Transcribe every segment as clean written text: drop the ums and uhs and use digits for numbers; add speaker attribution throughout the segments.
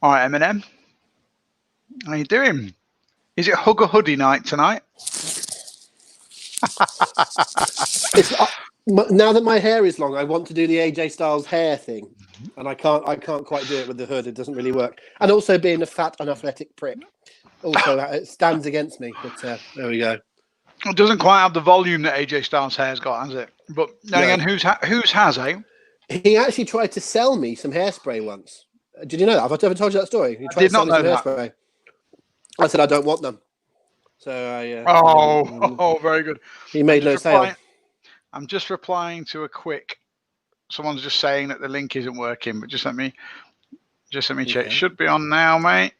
Speaker 1: All right, Eminem. How you doing? Is it hug a hoodie night tonight?
Speaker 2: Now that my hair is long, I want to do the AJ Styles hair thing, and I can't quite do it with the hood. It doesn't really work. And also being a fat, unathletic prick, also it stands against me. But there we go.
Speaker 1: It doesn't quite have the volume that AJ Styles' hair's got, has it? But then again, whose has, eh?
Speaker 2: He actually tried to sell me some hairspray once. Did you know that? Have I ever told you that story? He tried
Speaker 1: I did not know that.
Speaker 2: Hairspray. I said I don't want them. So I.
Speaker 1: Very good.
Speaker 2: He made no sale.
Speaker 1: I'm just replying to a quick. Someone's just saying that the link isn't working, but just let me check. It should be on now, mate.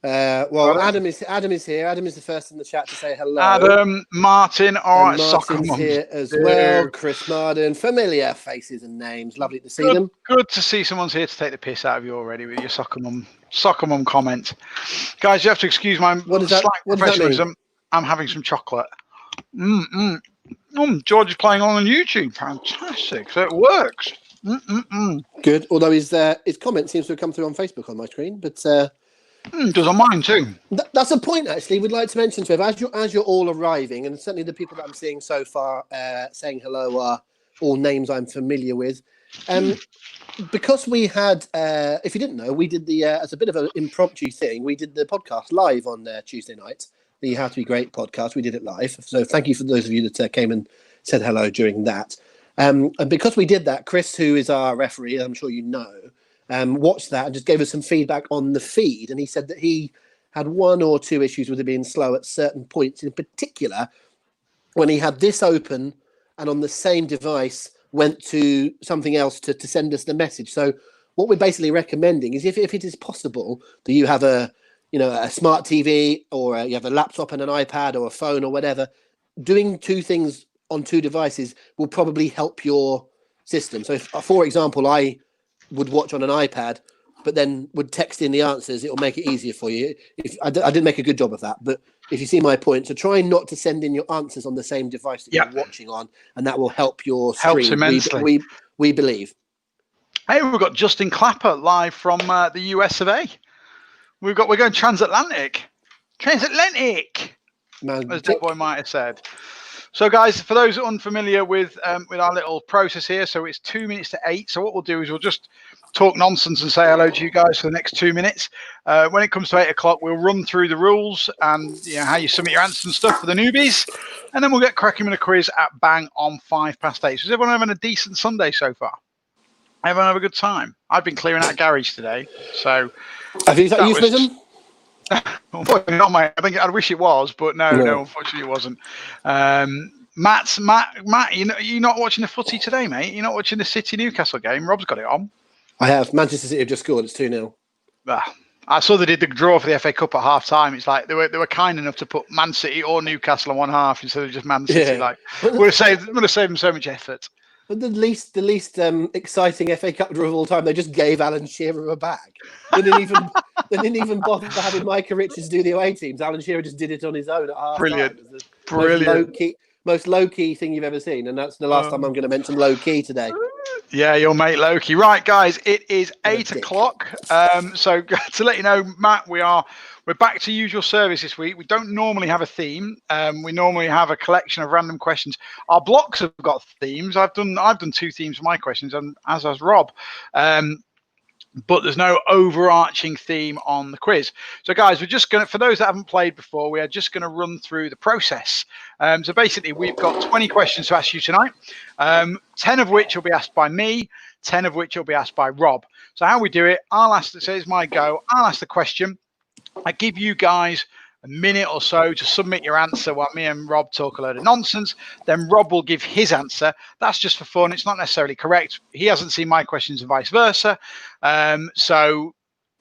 Speaker 2: Well, Adam is here. Adam is the first in the chat to say hello.
Speaker 1: Adam, Martin, all right,
Speaker 2: Martin's here as well. Chris Martin, familiar faces and names. Lovely to see them.
Speaker 1: Good to see someone's here to take the piss out of you already with your soccer mum comment. Guys, you have to excuse my slight professionalism. I'm having some chocolate. George is playing on YouTube. Fantastic. So it works.
Speaker 2: Good. Although his comment seems to have come through on Facebook on my screen, but.
Speaker 1: Does on mine too.
Speaker 2: That's a point, actually. We'd like to mention to him, as you're all arriving, and certainly the people that I'm seeing so far saying hello are all names I'm familiar with. Because we had, if you didn't know, we did as a bit of an impromptu thing, we did the podcast live on Tuesday night, the How to Be Great podcast. We did it live. So thank you for those of you that came and said hello during that. And because we did that, Chris, who is our referee, I'm sure you know, watched that and just gave us some feedback on the feed. And he said that he had one or two issues with it being slow at certain points, in particular when he had this open and on the same device went to something else to send us the message. So what we're basically recommending is if it is possible that you have a smart TV or you have a laptop and an iPad or a phone or whatever, doing two things on two devices will probably help your system. So if, for example, I would watch on an iPad, but then would text in the answers, it will make it easiger for you. I didn't make a good job of that, but if you see my point, so try not to send in your answers on the same device that you're watching on, and that will help your stream.
Speaker 1: Helps immensely.
Speaker 2: We believe.
Speaker 1: Hey, we've got Justin Clapper live from the US of A. We're going transatlantic, as Dead Boy might have said. So, guys, for those unfamiliar with our little process here, so it's 2 minutes to 8. So what we'll do is we'll just talk nonsense and say hello to you guys for the next 2 minutes. When it comes to 8 o'clock, we'll run through the rules and how you submit your answers and stuff for the newbies. And then we'll get cracking with a quiz at bang on 8:05. So is everyone having a decent Sunday so far? Everyone have a good time? I've been clearing out a garage today. So
Speaker 2: have you used that euphemism?
Speaker 1: Unfortunately not, mate. I wish it was, but no, unfortunately it wasn't. Matt, you're not watching the footy today, mate? You're not watching the City Newcastle game? Rob's got it on.
Speaker 2: I have. Manchester City have just scored. It's 2-0.
Speaker 1: I saw they did the draw for the FA Cup at half time. It's like they were kind enough to put Man City or Newcastle on one half instead of just Man City. Yeah. Like would have saved them so much effort.
Speaker 2: But the least exciting FA Cup draw of all time, they just gave Alan Shearer a bag. They didn't even bother having Micah Richards do the away teams. Alan Shearer just did it on his own at half time. Brilliant. Most low-key thing you've ever seen. And that's the last time I'm going to mention low-key today.
Speaker 1: Yeah, your mate Loki. Right, guys, it is 8 o'clock. So to let you know, Matt, we're back to usual service this week. We don't normally have a theme. We normally have a collection of random questions. Our blocks have got themes. I've done 2 themes for my questions, and as has Rob. But there's no overarching theme on the quiz. So, guys, we're just going to, for those that haven't played before, we are just going to run through the process. So, basically, we've got 20 questions to ask you tonight, 10 of which will be asked by me, 10 of which will be asked by Rob. So, how we do it, so it's my go. I'll ask the question. I give you guys a minute or so to submit your answer while me and Rob talk a load of nonsense. Then Rob will give his answer. That's just for fun. It's not necessarily correct. He hasn't seen my questions and vice versa. So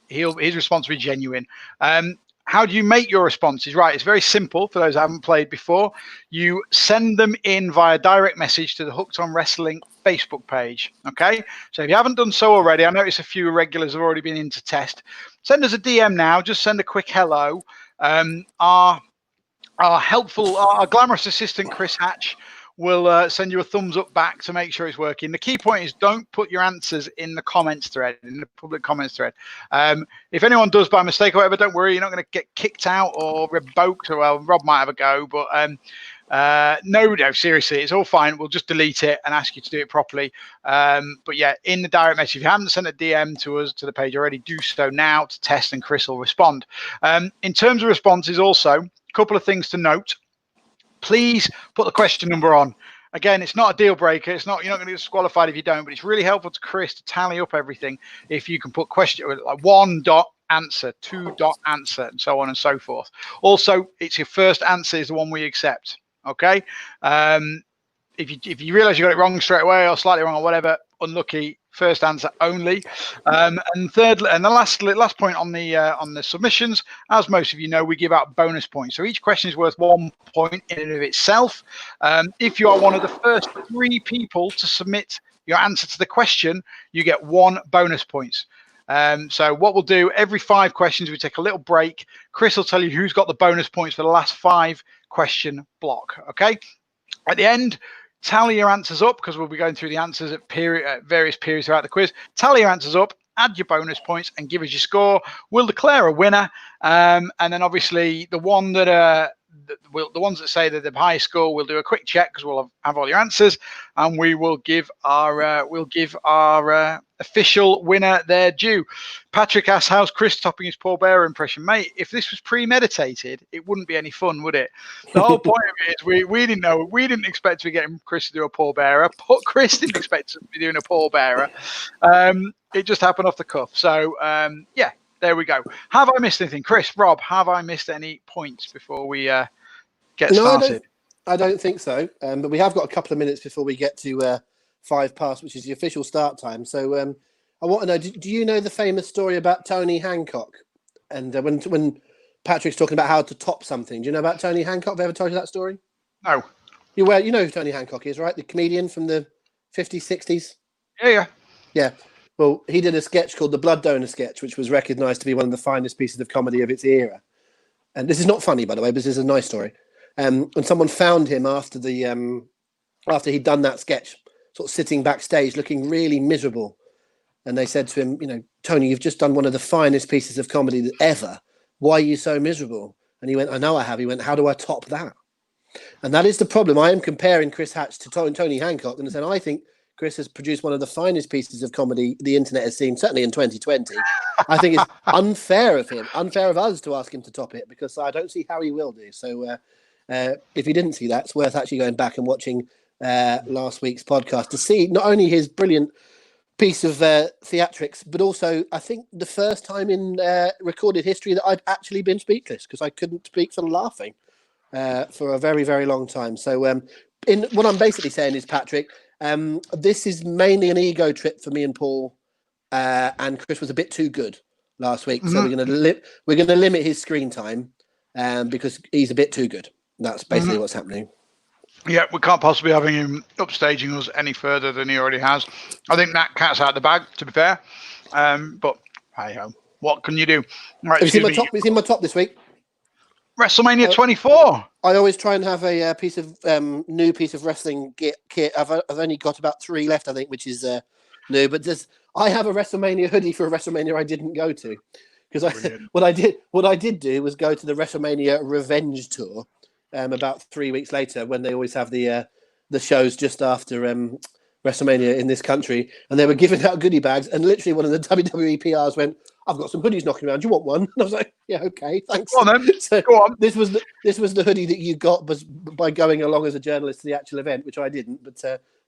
Speaker 1: his response will be genuine. How do you make your responses? Right, it's very simple for those who haven't played before. You send them in via direct message to the Hooked on Wrestling Facebook page. Okay, so if you haven't done so already, I notice a few regulars have already been in to test. Send us a DM now. Just send a quick hello. Our glamorous assistant Chris Hatch we'll send you a thumbs up back to make sure it's working. The key point is don't put your answers in the comments thread, in the public comments thread. If anyone does by mistake or whatever, don't worry, you're not going to get kicked out or revoked. Or, well, Rob might have a go, but no, seriously, it's all fine. We'll just delete it and ask you to do it properly. But yeah, in the direct message, if you haven't sent a DM to us, to the page already, do so now to test, and Chris will respond. In terms of responses also, a couple of things to note. Please put the question number on. Again, it's not a deal breaker. It's not, you're not going to get disqualified if you don't, but it's really helpful to Chris to tally up everything if you can put question like 1 dot answer, 2 dot answer, and so on and so forth. Also, it's your first answer is the one we accept. Okay. If you realize you got it wrong straight away or slightly wrong or whatever, unlucky, first answer only. And thirdly, and the last point on the submissions, as most of you know, we give out bonus points. So each question is worth 1 point in and of itself. If you are one of the first 3 people to submit your answer to the question, you get 1 bonus points. So what we'll do, every 5 questions, we take a little break. Chris will tell you who's got the bonus points for the last 5 question block. Okay. At the end, tally your answers up, because we'll be going through the answers at various periods throughout the quiz. Tally your answers up, add your bonus points, and give us your score. We'll declare a winner, and then obviously the ones that say that the highest score, we'll do a quick check because we'll have all your answers, and we will give our official winner their due. Patrick asks, how's Chris topping his Paul Bearer impression? Mate, if this was premeditated, it wouldn't be any fun, would it? The whole point of it is we didn't know. We didn't expect to be getting Chris to do a Paul Bearer. Chris didn't expect to be doing a Paul Bearer. It just happened off the cuff. So, yeah, there we go. Have I missed anything? Chris, Rob, have I missed any points before we get started?
Speaker 2: I don't think so. But we have got a couple of minutes before we get to 5 past, which is the official start time. So I want to know, do you know the famous story about Tony Hancock? And when Patrick's talking about how to top something, do you know about Tony Hancock? Have I ever told you that story?
Speaker 1: No.
Speaker 2: You know who Tony Hancock is, right? The comedian from the 50s, 60s? Yeah. Well, he did a sketch called the Blood Donor Sketch, which was recognised to be one of the finest pieces of comedy of its era. And this is not funny, by the way, but this is a nice story. And someone found him after he'd done that sketch, sort of sitting backstage, looking really miserable. And they said to him, Tony, you've just done one of the finest pieces of comedy ever. Why are you so miserable? And he went, I know I have. He went, how do I top that? And that is the problem. I am comparing Chris Hatch to Tony Hancock, and I said, I think Chris has produced one of the finest pieces of comedy the internet has seen, certainly in 2020. I think it's unfair of us to ask him to top it, because I don't see how he will do. So if you didn't see that, it's worth actually going back and watching last week's podcast to see not only his brilliant piece of theatrics, but also I think the first time in recorded history that I've actually been speechless, because I couldn't speak for laughing for a very, very long time. So what I'm basically saying is, Patrick, this is mainly an ego trip for me and Paul, and Chris was a bit too good last week. So we're going to limit his screen time because he's a bit too good. That's basically what's happening.
Speaker 1: Yeah, we can't possibly having him upstaging us any further than he already has. I think that cat's out of the bag, to be fair. But hey ho, what can you do? Right,
Speaker 2: have you seen my top this week?
Speaker 1: WrestleMania 24.
Speaker 2: I always try and have a new piece of wrestling kit. I've only got about 3 left, I think, which is new. But I have a WrestleMania hoodie for a WrestleMania I didn't go to, because what I did do was go to the WrestleMania Revenge Tour. About 3 weeks later, when they always have the shows just after WrestleMania in this country, and they were giving out goodie bags, and literally one of the WWE PRs went, "I've got some hoodies knocking around. Do you want one?" And I was like, "Yeah, okay, thanks."
Speaker 1: Go on then.
Speaker 2: So
Speaker 1: Go on.
Speaker 2: This was the hoodie that you got by going along as a journalist to the actual event, which I didn't, but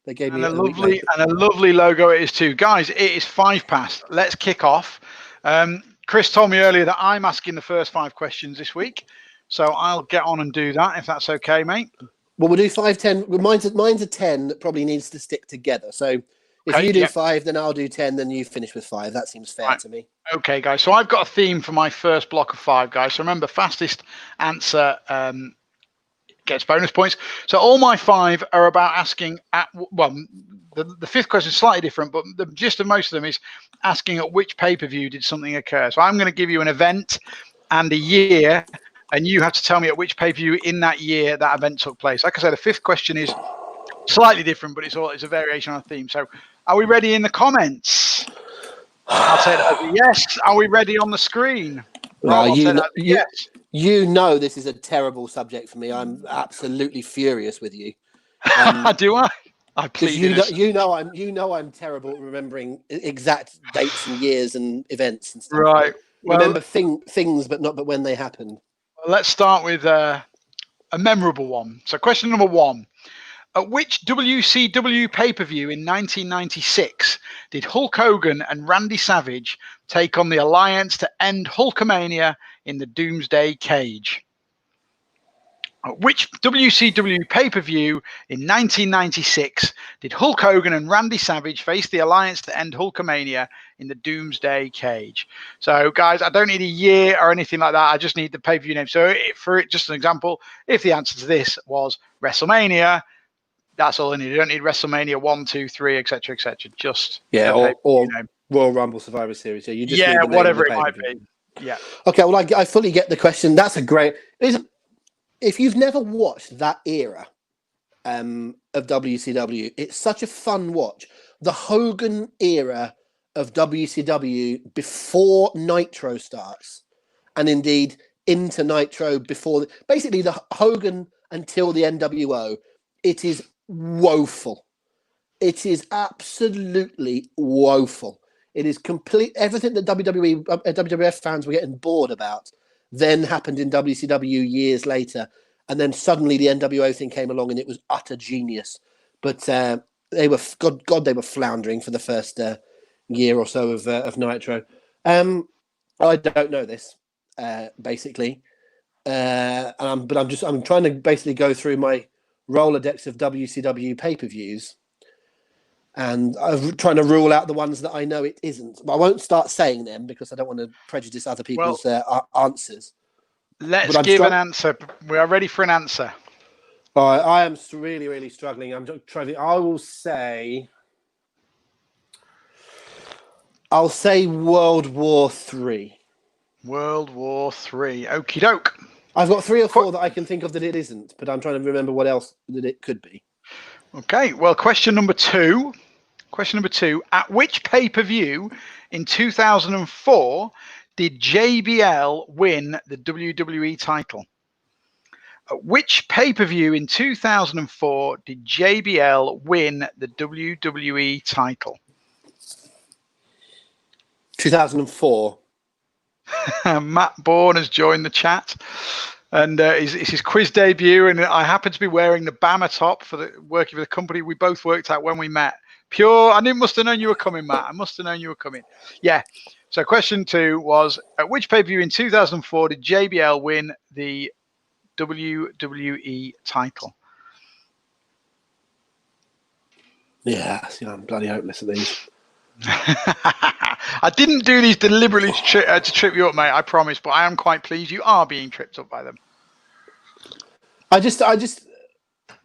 Speaker 2: they gave me
Speaker 1: a lovely logo it is too, guys. It is 5 past. Let's kick off. Chris told me earlier that I'm asking the first 5 questions this week. So I'll get on and do that, if that's okay, mate.
Speaker 2: Well, we'll do 5, 10. Mine's a 10 that probably needs to stick together. So if you do 5, then I'll do 10, then you finish with 5. That seems fair to me.
Speaker 1: Okay, guys. So I've got a theme for my first block of 5, guys. So remember, fastest answer gets bonus points. So all my 5 are about asking the 5th question is slightly different, but the gist of most of them is asking at which pay-per-view did something occur. So I'm going to give you an event and a year, and you have to tell me at which pay-per-view in that year that event took place. Like I said, the 5th question is slightly different, but it's a variation on a theme. So, are we ready in the comments? I'll say that as a yes. Are we ready on the screen?
Speaker 2: Well,
Speaker 1: I'll say that as a yes.
Speaker 2: You know this is a terrible subject for me. I'm absolutely furious with you.
Speaker 1: Do I? I plead
Speaker 2: you know I'm terrible at remembering exact dates and years and events and stuff.
Speaker 1: Right.
Speaker 2: Well, remember things, but when they happened.
Speaker 1: Well, let's start with a memorable one. So, question number 1. At which WCW pay-per-view in 1996 did Hulk Hogan and Randy Savage take on the Alliance to end Hulkamania in the Doomsday Cage? At which WCW pay-per-view in 1996 did Hulk Hogan and Randy Savage face the Alliance to end Hulkamania in the Doomsday Cage? So, guys, I don't need a year or anything like that. I just need the pay-per-view name. So, just an example, if the answer to this was WrestleMania, that's all I need. You don't need WrestleMania 1, 2, 3, etc., etc. Just
Speaker 2: or Royal Rumble Survivor Series. Yeah, you just need the name
Speaker 1: whatever
Speaker 2: of the
Speaker 1: it might be. Yeah.
Speaker 2: Okay. Well, I fully get the question. That's a great. If you've never watched that era of WCW, it's such a fun watch. The Hogan era of WCW before Nitro starts, and indeed into Nitro before. Basically, the Hogan until the NWO. It is woeful. It is absolutely woeful. It is complete. Everything that WWF fans were getting bored about then happened in WCW years later. And then suddenly the NWO thing came along and it was utter genius. But they were, they were floundering for the first year or so of Nitro. I don't know this, basically. But I'm trying to basically go through my Rolodex of WCW pay-per-views, and I'm trying to rule out the ones that I know it isn't. But I won't start saying them because I don't want to prejudice other people's answers.
Speaker 1: Let's give an answer. We are ready for an answer.
Speaker 2: I am really, really struggling. I will say. I'll say World War III.
Speaker 1: World War III. Okie doke.
Speaker 2: I've got 3 or 4 that I can think of that it isn't, but I'm trying to remember what else that it could be.
Speaker 1: Okay, well, question number 2. At which pay-per-view in 2004 did JBL win the WWE title? At which pay-per-view in 2004 did JBL win the WWE title?
Speaker 2: 2004.
Speaker 1: Matt Bourne has joined the chat, and it's his quiz debut, and I happen to be wearing the Bama top working for the company we both worked at when we met. I must have known you were coming, Matt. I must have known you were coming. Yeah. So question 2 was, at which pay-per-view in 2004 did JBL win the WWE title?
Speaker 2: Yeah, I'm bloody hopeless at these.
Speaker 1: I didn't do these deliberately to trip you up, mate, I promise, but I am quite pleased you are being tripped up by them. I just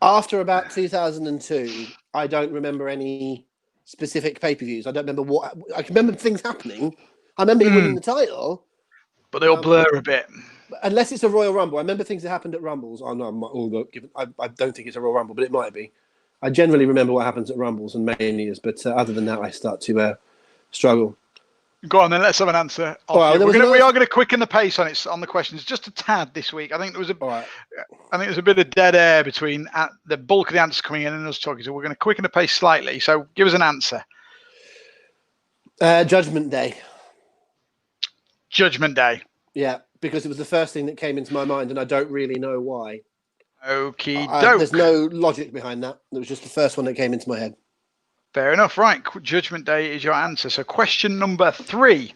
Speaker 2: after about 2002, I don't remember any specific pay-per-views. I don't remember I can remember things happening. I remember him winning the title,
Speaker 1: but they all blur a bit.
Speaker 2: Unless it's a Royal Rumble. I remember things that happened at Rumbles. I don't think it's a Royal Rumble, but it might be. I generally remember what happens at Rumbles and Manias, but other than that, I start to struggle.
Speaker 1: Go on, then. Let's have an answer. We are going to quicken the pace on the questions just a tad this week. I think there was a bit of dead air between the bulk of the answers coming in and us talking. So we're going to quicken the pace slightly. So give us an answer.
Speaker 2: Judgment Day.
Speaker 1: Judgment Day.
Speaker 2: Yeah, because it was the first thing that came into my mind, and I don't really know why.
Speaker 1: Okie doke.
Speaker 2: There's no logic behind that. It was just the first one that came into my head.
Speaker 1: Fair enough. Right. Judgment Day is your answer. So question number 3.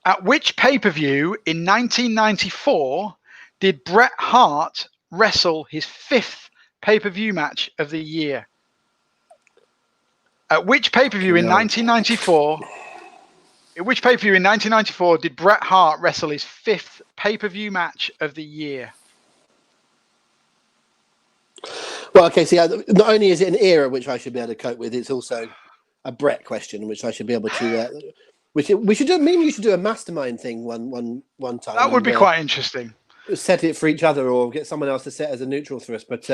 Speaker 1: At which pay-per-view in 1994 did Bret Hart wrestle his 5th pay-per-view match of the year? At which pay-per-view in 1994... In which pay-per-view in 1994 did Bret Hart wrestle his 5th pay-per-view match of the year?
Speaker 2: Well, okay, see, not only is it an era which I should be able to cope with, it's also a Bret question which I should be able to... we should do. Maybe you should do a mastermind thing one time.
Speaker 1: That would be quite interesting.
Speaker 2: Set it for each other or get someone else to set as a neutral for us. But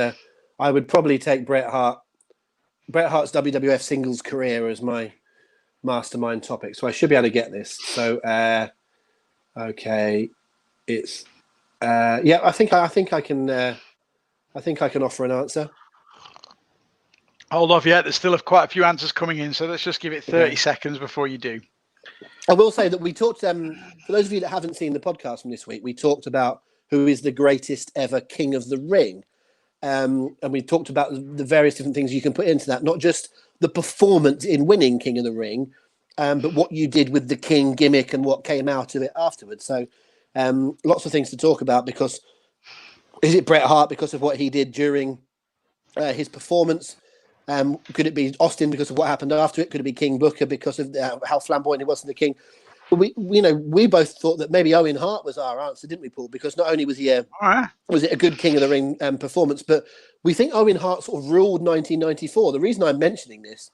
Speaker 2: I would probably take Bret Hart Bret Hart's WWF singles career as my mastermind topic, so I should be able to get this. So, okay, it's yeah. I think I can offer an answer.
Speaker 1: Hold off yet. There's still quite a few answers coming in, so let's just give it 30 seconds before you do.
Speaker 2: I will say that we talked, for those of you that haven't seen the podcast from this week, we talked about who is the greatest ever King of the Ring. And we talked about the various different things you can put into that, not just the performance in winning King of the Ring, but what you did with the King gimmick and what came out of it afterwards. So lots of things to talk about, because is it Bret Hart because of what he did during his performance? Could it be Austin because of what happened after it? Could it be King Booker because of how flamboyant he was to the King? But we both thought that maybe Owen Hart was our answer, didn't we, Paul? Because not only was he was it a good King of the Ring performance, but we think Owen Hart sort of ruled 1994. The reason I'm mentioning this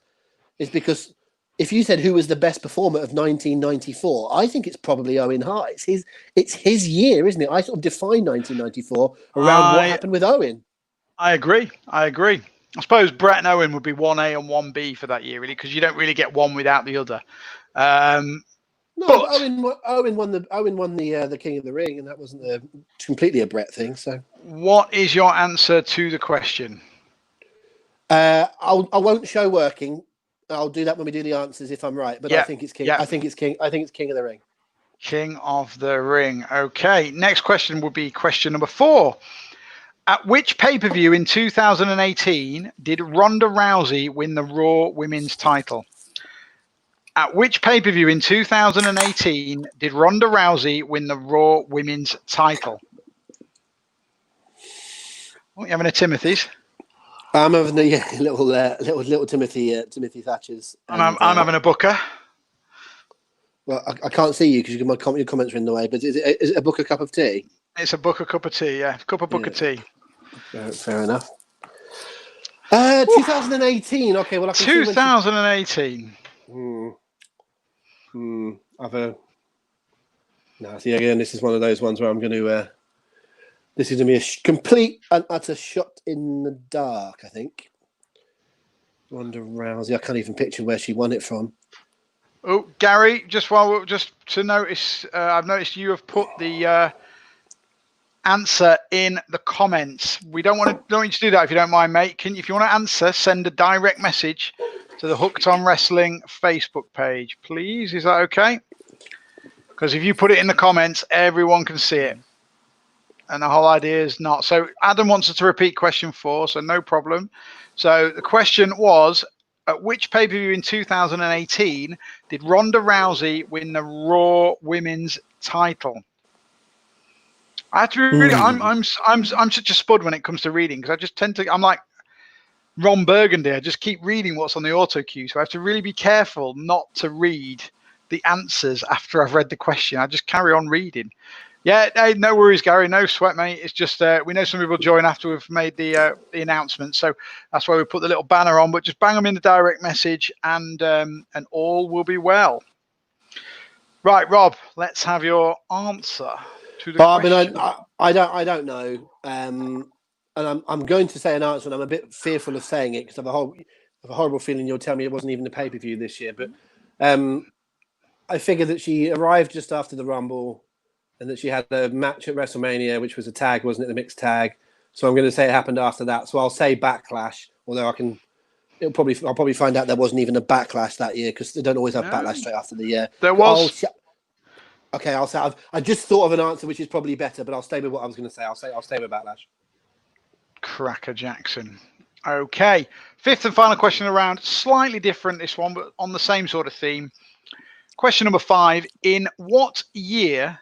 Speaker 2: is because if you said who was the best performer of 1994, I think it's probably Owen Hart. It's his year, isn't it? I sort of define 1994 around what happened with Owen. I agree.
Speaker 1: I suppose Bret and Owen would be 1A and 1B for that year, really, because you don't really get one without the other.
Speaker 2: But Owen won the King of the Ring, and that wasn't completely a Bret thing. So,
Speaker 1: what is your answer to the question?
Speaker 2: I won't show working. I'll do that when we do the answers if I'm right. But I think it's King. I think it's King of the Ring.
Speaker 1: King of the Ring. Okay. Next question would be question number 4. At which pay-per-view in 2018 did Ronda Rousey win the Raw Women's title? At which pay-per-view in 2018 did Ronda Rousey win the Raw Women's title? What are you having a Timothy's?
Speaker 2: I'm having a little Timothy Thatcher's.
Speaker 1: I'm having a Booker.
Speaker 2: Well, I can't see you because your comments are in the way. But is it a Booker cup of tea?
Speaker 1: It's a Booker cup of tea. Yeah, cup of Booker tea.
Speaker 2: Fair enough. 2018. Okay, well, I can
Speaker 1: 2018.
Speaker 2: See, again, this is one of those ones where I'm going to. This is going to be a complete and utter shot in the dark, I think. Ronda Rousey. I can't even picture where she won it from.
Speaker 1: Oh, Gary, just to notice, I've noticed you have put the answer in the comments. We don't want you to do that if you don't mind, mate. If you want to answer, send a direct message to the Hooked on Wrestling Facebook page, please. Is that okay? Because if you put it in the comments, everyone can see it. And the whole idea is not. So Adam wants us to repeat question 4, so no problem. So the question was, at which pay-per-view in 2018 did Ronda Rousey win the Raw Women's title? I have to really. I'm such a spud when it comes to reading, because I just tend to. I'm like Ron Burgundy. I just keep reading what's on the auto cue, so I have to really be careful not to read the answers after I've read the question. I just carry on reading. Yeah, hey, no worries, Gary. No sweat, mate. It's just we know some people join after we've made the announcement, so that's why we put the little banner on. But just bang them in the direct message, and all will be well. Right, Rob. Let's have your answer.
Speaker 2: I mean, I don't know, and I'm going to say an answer, and I'm a bit fearful of saying it because I have a horrible feeling you'll tell me it wasn't even the pay-per-view this year. But I figure that she arrived just after the Rumble, and that she had a match at WrestleMania, which was a tag, wasn't it, the mixed tag? So I'm going to say it happened after that. So I'll say Backlash, although I'll probably find out there wasn't even a Backlash that year, because they don't always have Backlash straight after the year.
Speaker 1: There was.
Speaker 2: Okay, I'll say I just thought of an answer which is probably better, but I'll stay with what I was going to say. I'll stay with Backlash.
Speaker 1: Cracker Jackson. Okay, 5th and final question around. Slightly different this one, but on the same sort of theme. Question number 5. In what year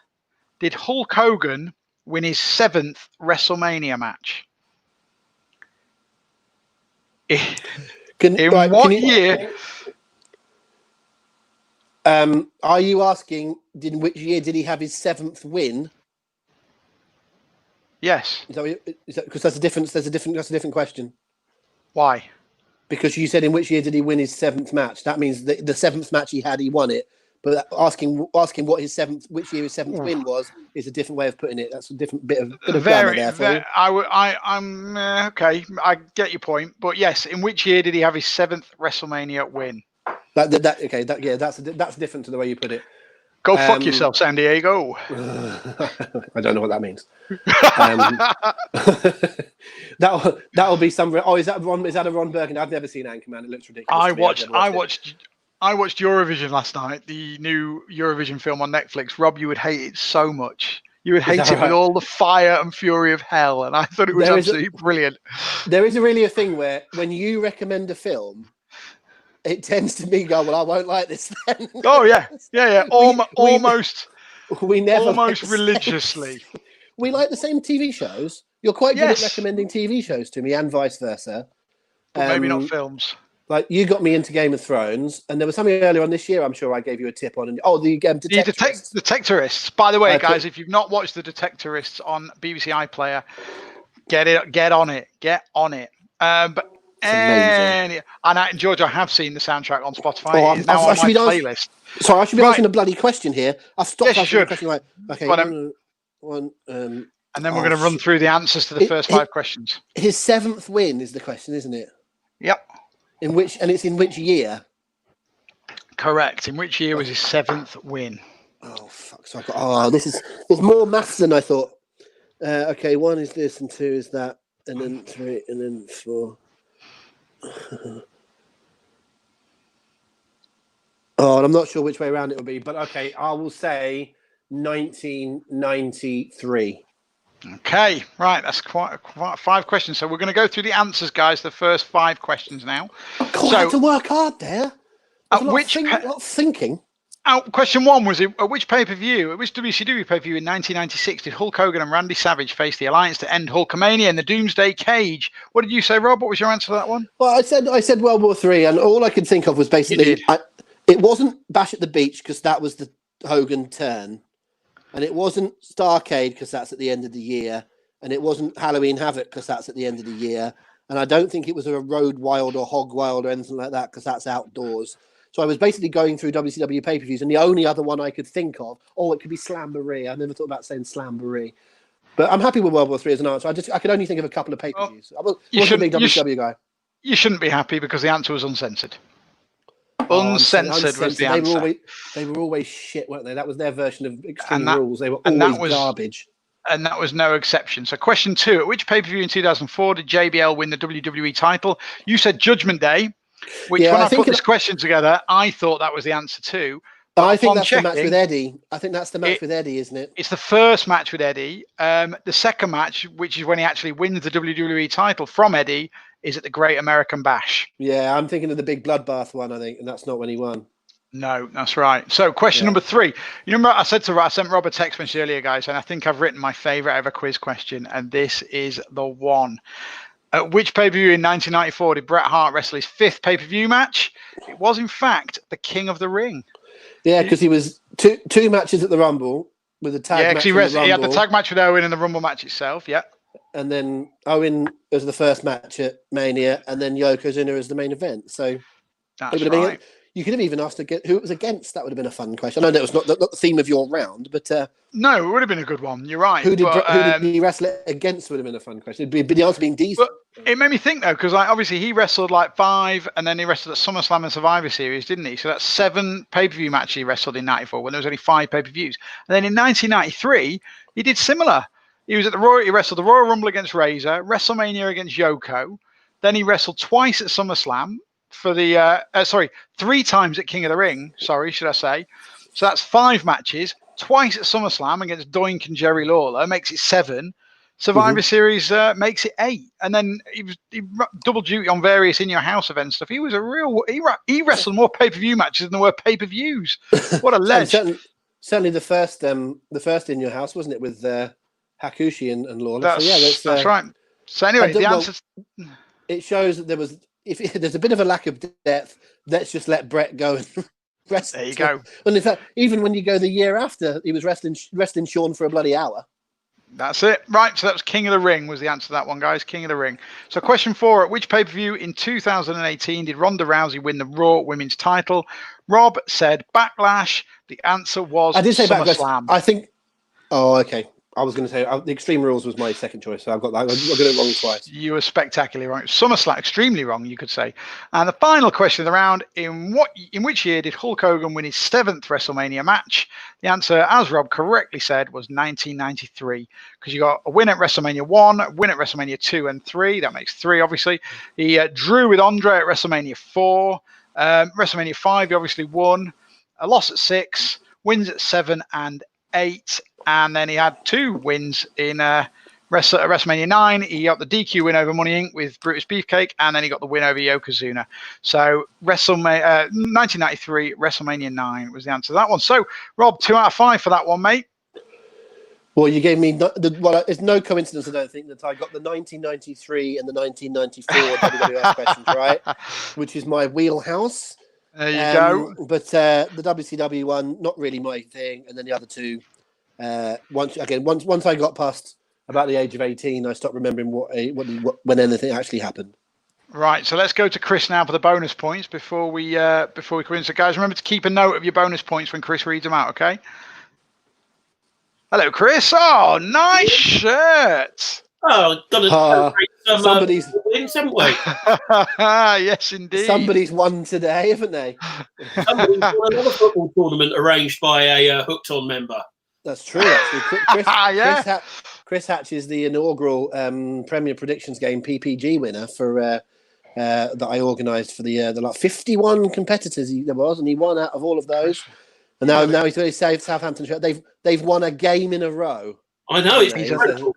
Speaker 1: did Hulk Hogan win his 7th WrestleMania match? What year?
Speaker 2: Are you asking in which year did he have his 7th win?
Speaker 1: Yes.
Speaker 2: Because that's a different question.
Speaker 1: Why?
Speaker 2: Because you said in which year did he win his 7th match? That means the 7th match he had, he won it. But asking what which year his seventh win was, is a different way of putting it. That's a different bit of grammar there for you.
Speaker 1: I'm okay. I get your point, but yes, in which year did he have his 7th WrestleMania win?
Speaker 2: That's different to the way you put it.
Speaker 1: Go fuck yourself, San Diego.
Speaker 2: I don't know what that means. That'll be some. Oh, is that a Ron Burgundy? I've never seen Anchorman. It looks ridiculous.
Speaker 1: I watched Eurovision last night, the new Eurovision film on Netflix. Rob, you would hate it so much. You would hate it with all the fire and fury of hell, and I thought it was absolutely brilliant.
Speaker 2: There is really a thing where when you recommend a film, it tends to me go, well, I won't like this then.
Speaker 1: Oh yeah. Almost religiously.
Speaker 2: We like the same TV shows. You're quite good at recommending TV shows to me, and vice versa.
Speaker 1: But maybe not films.
Speaker 2: Like you got me into Game of Thrones, and there was something earlier on this year. I'm sure I gave you a tip on. The
Speaker 1: Detectorists. By the way, guys, if you've not watched the Detectorists on BBC iPlayer, get on it. And George, I have seen the soundtrack on Spotify. It's now on my playlist.
Speaker 2: Sorry, I should be asking a bloody question here. I've stopped asking the question. Like, okay,
Speaker 1: and then we're going to run through the answers to the first 5 questions.
Speaker 2: His 7th win is the question, isn't it?
Speaker 1: Yep.
Speaker 2: It's in which year?
Speaker 1: Correct. In which year was his 7th win?
Speaker 2: Oh fuck! So there's more maths than I thought. Okay, 1 is this, and 2 is that, and then 3, and then 4. And I'm not sure which way around it will be, but okay, I will say 1993.
Speaker 1: Okay, right. That's quite 5 questions. So we're going to go through the answers, guys. The first 5 questions now.
Speaker 2: God, I had to work hard there. A lot of thinking.
Speaker 1: Question 1 was: at which pay-per-view, at which WCW pay-per-view in 1996 did Hulk Hogan and Randy Savage face the Alliance to end Hulkamania in the Doomsday Cage? What did you say, Rob? What was your answer to that one?
Speaker 2: Well, I said World War III, and all I could think of was basically it wasn't Bash at the Beach because that was the Hogan turn, and it wasn't Starrcade because that's at the end of the year, and it wasn't Halloween Havoc because that's at the end of the year, and I don't think it was a Road Wild or Hog Wild or anything like that because that's outdoors. So I was basically going through WCW pay-per-views, and the only other one I could think of, it could be Slamboree. I never thought about saying Slamboree. But I'm happy with World War III as an answer. I could only think of a couple of pay-per-views. I wasn't a big WCW guy.
Speaker 1: You shouldn't be happy because the answer was uncensored. Uncensored was the answer.
Speaker 2: They were always shit, weren't they? That was their version of Extreme Rules. They were always garbage.
Speaker 1: And that was no exception. So question 2, at which pay-per-view in 2004 did JBL win the WWE title? You said Judgment Day. Which, when I put this question together, I thought that was the answer too.
Speaker 2: I think that's the match with Eddie. I think that's the match with Eddie, isn't it?
Speaker 1: It's the first match with Eddie. The second match, which is when he actually wins the WWE title from Eddie, is at the Great American Bash.
Speaker 2: Yeah, I'm thinking of the big bloodbath one, I think, and that's not when he won.
Speaker 1: No, that's right. So question number 3. You remember I sent Rob a text message earlier, guys, and I think I've written my favourite ever quiz question, and this is the one. At which pay-per-view in 1994 did Bret Hart wrestle his 5th pay-per-view match? It was, in fact, the King of the Ring. Yeah,
Speaker 2: because he was two matches at the Rumble with a tag match. Yeah,
Speaker 1: he had the tag match with Owen and the Rumble match itself, yeah.
Speaker 2: And then Owen was the first match at Mania, and then Yokozuna as the main event. So
Speaker 1: that's right.
Speaker 2: You could have even asked who it was against. That would have been a fun question. I know that was not the theme of your round, but
Speaker 1: no, it would have been a good one. You're right.
Speaker 2: Who did he wrestle against? Would have been a fun question. It'd be the answer being Diesel.
Speaker 1: But it made me think though, because obviously he wrestled like 5, and then he wrestled at SummerSlam and Survivor Series, didn't he? So that's 7 pay-per-view matches he wrestled in '94 when there was only 5 pay-per-views. And then in 1993, he did similar. He was at he wrestled the Royal Rumble against Razor, WrestleMania against Yoko. Then he wrestled twice at SummerSlam. For the 3 times at King of the Ring, should I say. So that's 5 matches, twice at SummerSlam against Doink and Jerry Lawler, makes it 7. Survivor Series makes it 8. And then he double duty on various In Your House event stuff. He was he wrestled more pay-per-view matches than there were pay-per-views. What a legend.
Speaker 2: certainly the first In Your House, wasn't it, with Hakushi and Lawler?
Speaker 1: That's right. So anyway, the answer...
Speaker 2: It shows that there was... If there's a bit of a lack of depth, let's just let Bret go and rest.
Speaker 1: There you go.
Speaker 2: And in fact, even when you go the year after, he was wrestling Shawn for a bloody hour.
Speaker 1: That's it. Right, so that was King of the Ring was the answer to that one, guys. King of the Ring. So question 4, at which pay-per-view in 2018 did Ronda Rousey win the Raw Women's title? Rob said Backlash. The answer was
Speaker 2: I did say Backlash.
Speaker 1: SummerSlam.
Speaker 2: I think. Oh, okay. I was going to say the Extreme Rules was my second choice, so I've got that. I got it wrong twice.
Speaker 1: You were spectacularly wrong. SummerSlam, extremely wrong, you could say. And the final question of the round: in which year did Hulk Hogan win his 7th WrestleMania match? The answer, as Rob correctly said, was 1993. Because you got a win at WrestleMania 1, a win at WrestleMania 2 and 3. That makes 3, obviously. He drew with Andre at WrestleMania 4. WrestleMania 5, he obviously won. A loss at 6, wins at 7 and 8. And then he had 2 wins in WrestleMania 9. He got the DQ win over Money Inc. with Brutus Beefcake, and then he got the win over Yokozuna. So 1993, WrestleMania 9 was the answer to that one. So, Rob, 2 out of 5 for that one, mate.
Speaker 2: Well, you gave me it's no coincidence, I don't think, that I got the 1993 and the 1994 WWF questions right, which is my wheelhouse.
Speaker 1: There you go.
Speaker 2: But the WCW one, not really my thing, and then the other 2. Once I got past about the age of 18, I stopped remembering when anything actually happened.
Speaker 1: Right, so let's go to Chris now for the bonus points before we come in. So, guys, remember to keep a note of your bonus points when Chris reads them out. Okay. Hello, Chris. Oh, nice shirt.
Speaker 3: Oh, got to celebrate some wins, haven't we?
Speaker 1: Yes, indeed.
Speaker 2: Somebody's won today, haven't they?
Speaker 3: Somebody's won another football tournament arranged by a Hooked On member.
Speaker 2: That's true, actually. Chris Hatch is the inaugural Premier Predictions Game PPG winner for that I organised for the 51 competitors there was, and he won out of all of those. And now he's really saved Southampton. They've won a game in a row.
Speaker 3: I know, it's incredible.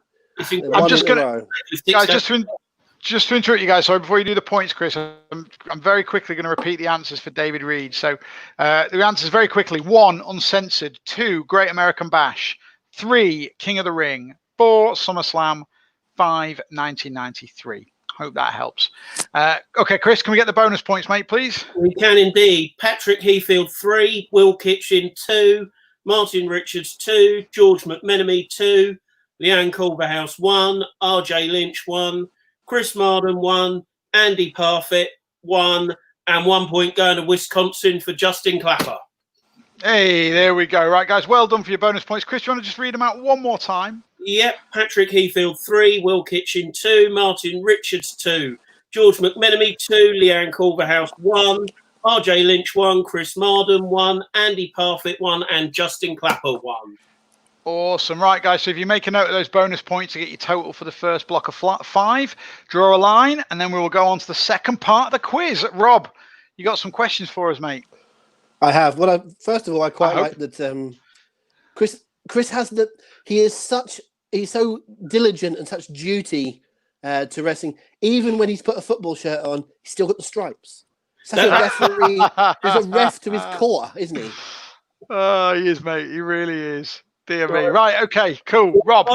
Speaker 1: I'm just going to, guys, just to interrupt you guys. Sorry, before you do the points, Chris, I'm very quickly going to repeat the answers for David Reed. So the answers very quickly: 1, Uncensored; 2, Great American Bash; 3, King of the Ring; 4, SummerSlam; 5, 1993. Hope that helps. Okay, Chris, can we get the bonus points, mate, please?
Speaker 3: We can indeed. Patrick Heafield 3, Will Kitchen 2, Martin Richards 2, George McMenemy 2, Leanne Culverhouse 1, RJ Lynch 1, Chris Marden 1, Andy Parfit 1, and 1 point going to Wisconsin for Justin Clapper.
Speaker 1: Hey, there we go. Right, guys, well done for your bonus points. Chris, do you want to just read them out one more time?
Speaker 3: Yep, Patrick Heafield 3, Will Kitchen 2, Martin Richards 2, George McMenemy 2, Leanne Culverhouse 1, RJ Lynch 1, Chris Marden 1, Andy Parfit 1, and Justin Clapper 1.
Speaker 1: Awesome. Right, guys, so if you make a note of those bonus points to get your total for the first block of 5, draw a line, and then we will go on to the second part of the quiz. Rob, you got some questions for us, mate?
Speaker 2: I have. Well, first of all, I quite like that Chris has he's so diligent and such duty to wrestling. Even when he's put a football shirt on, he's still got the stripes. Such a referee. He's a ref to his core, isn't he?
Speaker 1: Oh, he is, mate. He really is. Dear me. Right. Okay. Cool. Rob.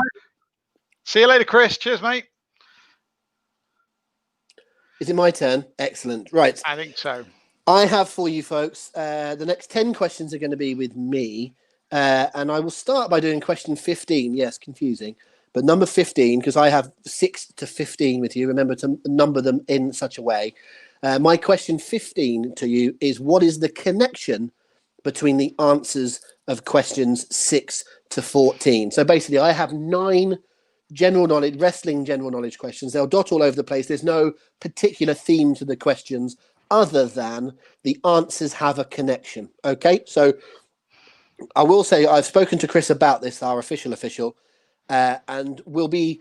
Speaker 1: See you later, Chris. Cheers, mate.
Speaker 2: Is it my turn? Excellent. Right.
Speaker 1: I think so.
Speaker 2: I have for you folks, the next 10 questions are going to be with me. And I will start by doing question 15. Yes, confusing. But number 15, because I have 6 to 15 with you. Remember to number them in such a way. My question 15 to you is, what is the connection between the answers of questions 6 to 14? So basically, I have 9 wrestling general knowledge questions. They'll dot all over the place. There's no particular theme to the questions other than the answers have a connection. Okay, so I will say I've spoken to Chris about this, our official, and we'll be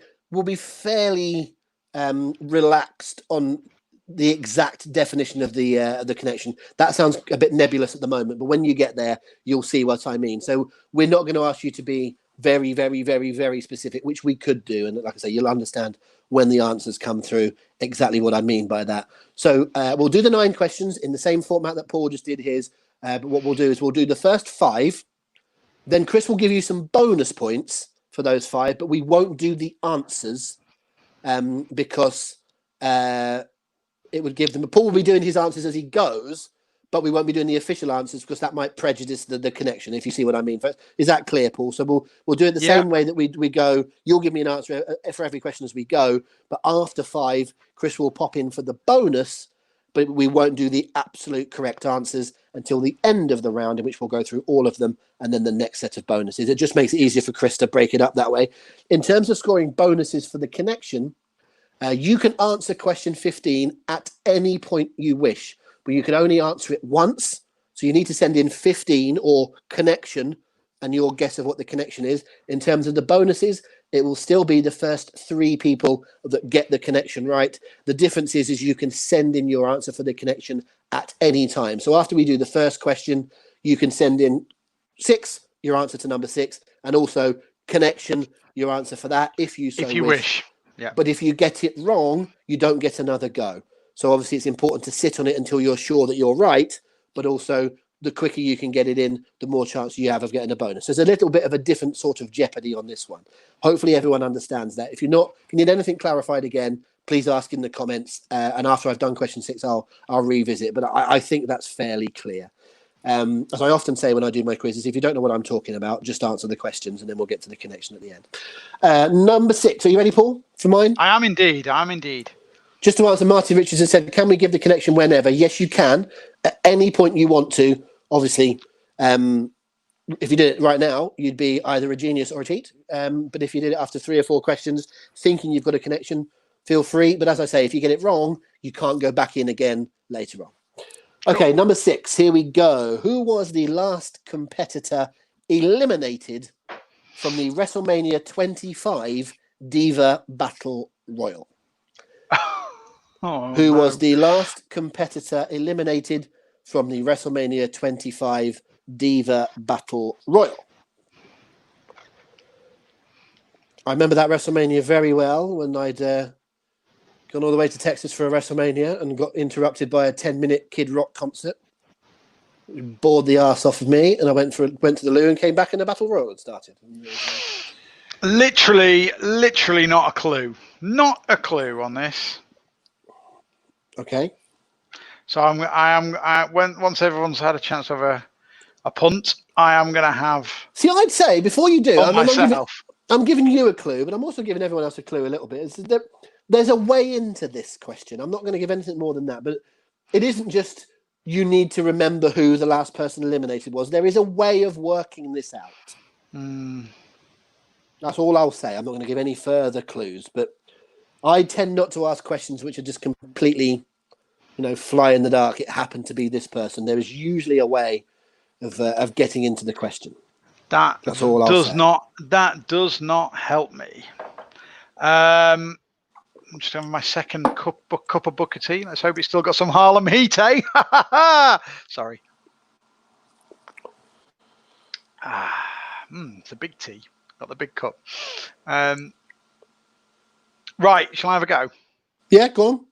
Speaker 2: fairly relaxed on the exact definition of the connection. That sounds a bit nebulous at the moment, but when you get there, you'll see what I mean. So we're not going to ask you to be very, very, very, very specific, which we could do, and like I say, you'll understand when the answers come through exactly what I mean by that. So we'll do the 9 questions in the same format that Paul just did his. But what we'll do is we'll do the first 5. Then Chris will give you some bonus points for those 5, but we won't do the answers because it would give them. Paul will be doing his answers as he goes, but we won't be doing the official answers because that might prejudice the connection, if you see what I mean. Is that clear, Paul? So we'll do it the same way that we go. You'll give me an answer for every question as we go, but after 5, Chris will pop in for the bonus. but we won't do the absolute correct answers until the end of the round, in which we'll go through all of them and then the next set of bonuses. It just makes it easier for Chris to break it up that way. In terms of scoring bonuses for the connection, you can answer question 15 at any point you wish, but you can only answer it once. So you need to send in 15 or connection and your guess of what the connection is. In terms of the bonuses, it will still be the first 3 people that get the connection right. The difference is you can send in your answer for the connection at any time. So after we do the first question, you can send in 6, your answer to number 6, and also connection, your answer for that, if you wish.
Speaker 1: Yeah.
Speaker 2: But if you get it wrong, you don't get another go. So obviously it's important to sit on it until you're sure that you're right, but also the quicker you can get it in, the more chance you have of getting a bonus. There's a little bit of a different sort of jeopardy on this one. Hopefully everyone understands that. If you need anything clarified again, please ask in the comments. And after I've done question 6, I'll revisit. But I think that's fairly clear. As I often say when I do my quizzes, if you don't know what I'm talking about, just answer the questions and then we'll get to the connection at the end. Number 6. Are you ready, Paul, for mine?
Speaker 1: I am indeed.
Speaker 2: Just to answer, Martin Richardson said, can we give the connection whenever? Yes, you can. At any point you want to. Obviously, if you did it right now, you'd be either a genius or a cheat. But if you did it after 3 or 4 questions, thinking you've got a connection, feel free. But as I say, if you get it wrong, you can't go back in again later on. Okay, number 6. Here we go. Who was the last competitor eliminated from the WrestleMania 25 Diva Battle Royal? Who was the last competitor eliminated from the WrestleMania 25 Diva Battle Royal? I remember that WrestleMania very well when I'd gone all the way to Texas for a WrestleMania and got interrupted by a 10-minute Kid Rock concert. It bored the arse off of me, and I went to the loo and came back and the Battle Royal had started.
Speaker 1: Literally not a clue. Not a clue on this.
Speaker 2: Okay.
Speaker 1: So once everyone's had a chance of a punt, I am going to have.
Speaker 2: See, I'd say before you do, I'm giving you a clue, but I'm also giving everyone else a clue a little bit. There's a way into this question. I'm not going to give anything more than that, but it isn't just you need to remember who the last person eliminated was. There is a way of working this out. That's all I'll say. I'm not going to give any further clues, but I tend not to ask questions which are just completely, fly in the dark. It happened to be this person. There is usually a way of getting into the question. That's all I'll say.
Speaker 1: That does not help me. I'm just having my second cup of Booker tea. Let's hope it's still got some Harlem Heat, eh? Sorry. It's a big tea. Got the big cup. Right, shall I have a go?
Speaker 2: Yeah, go on.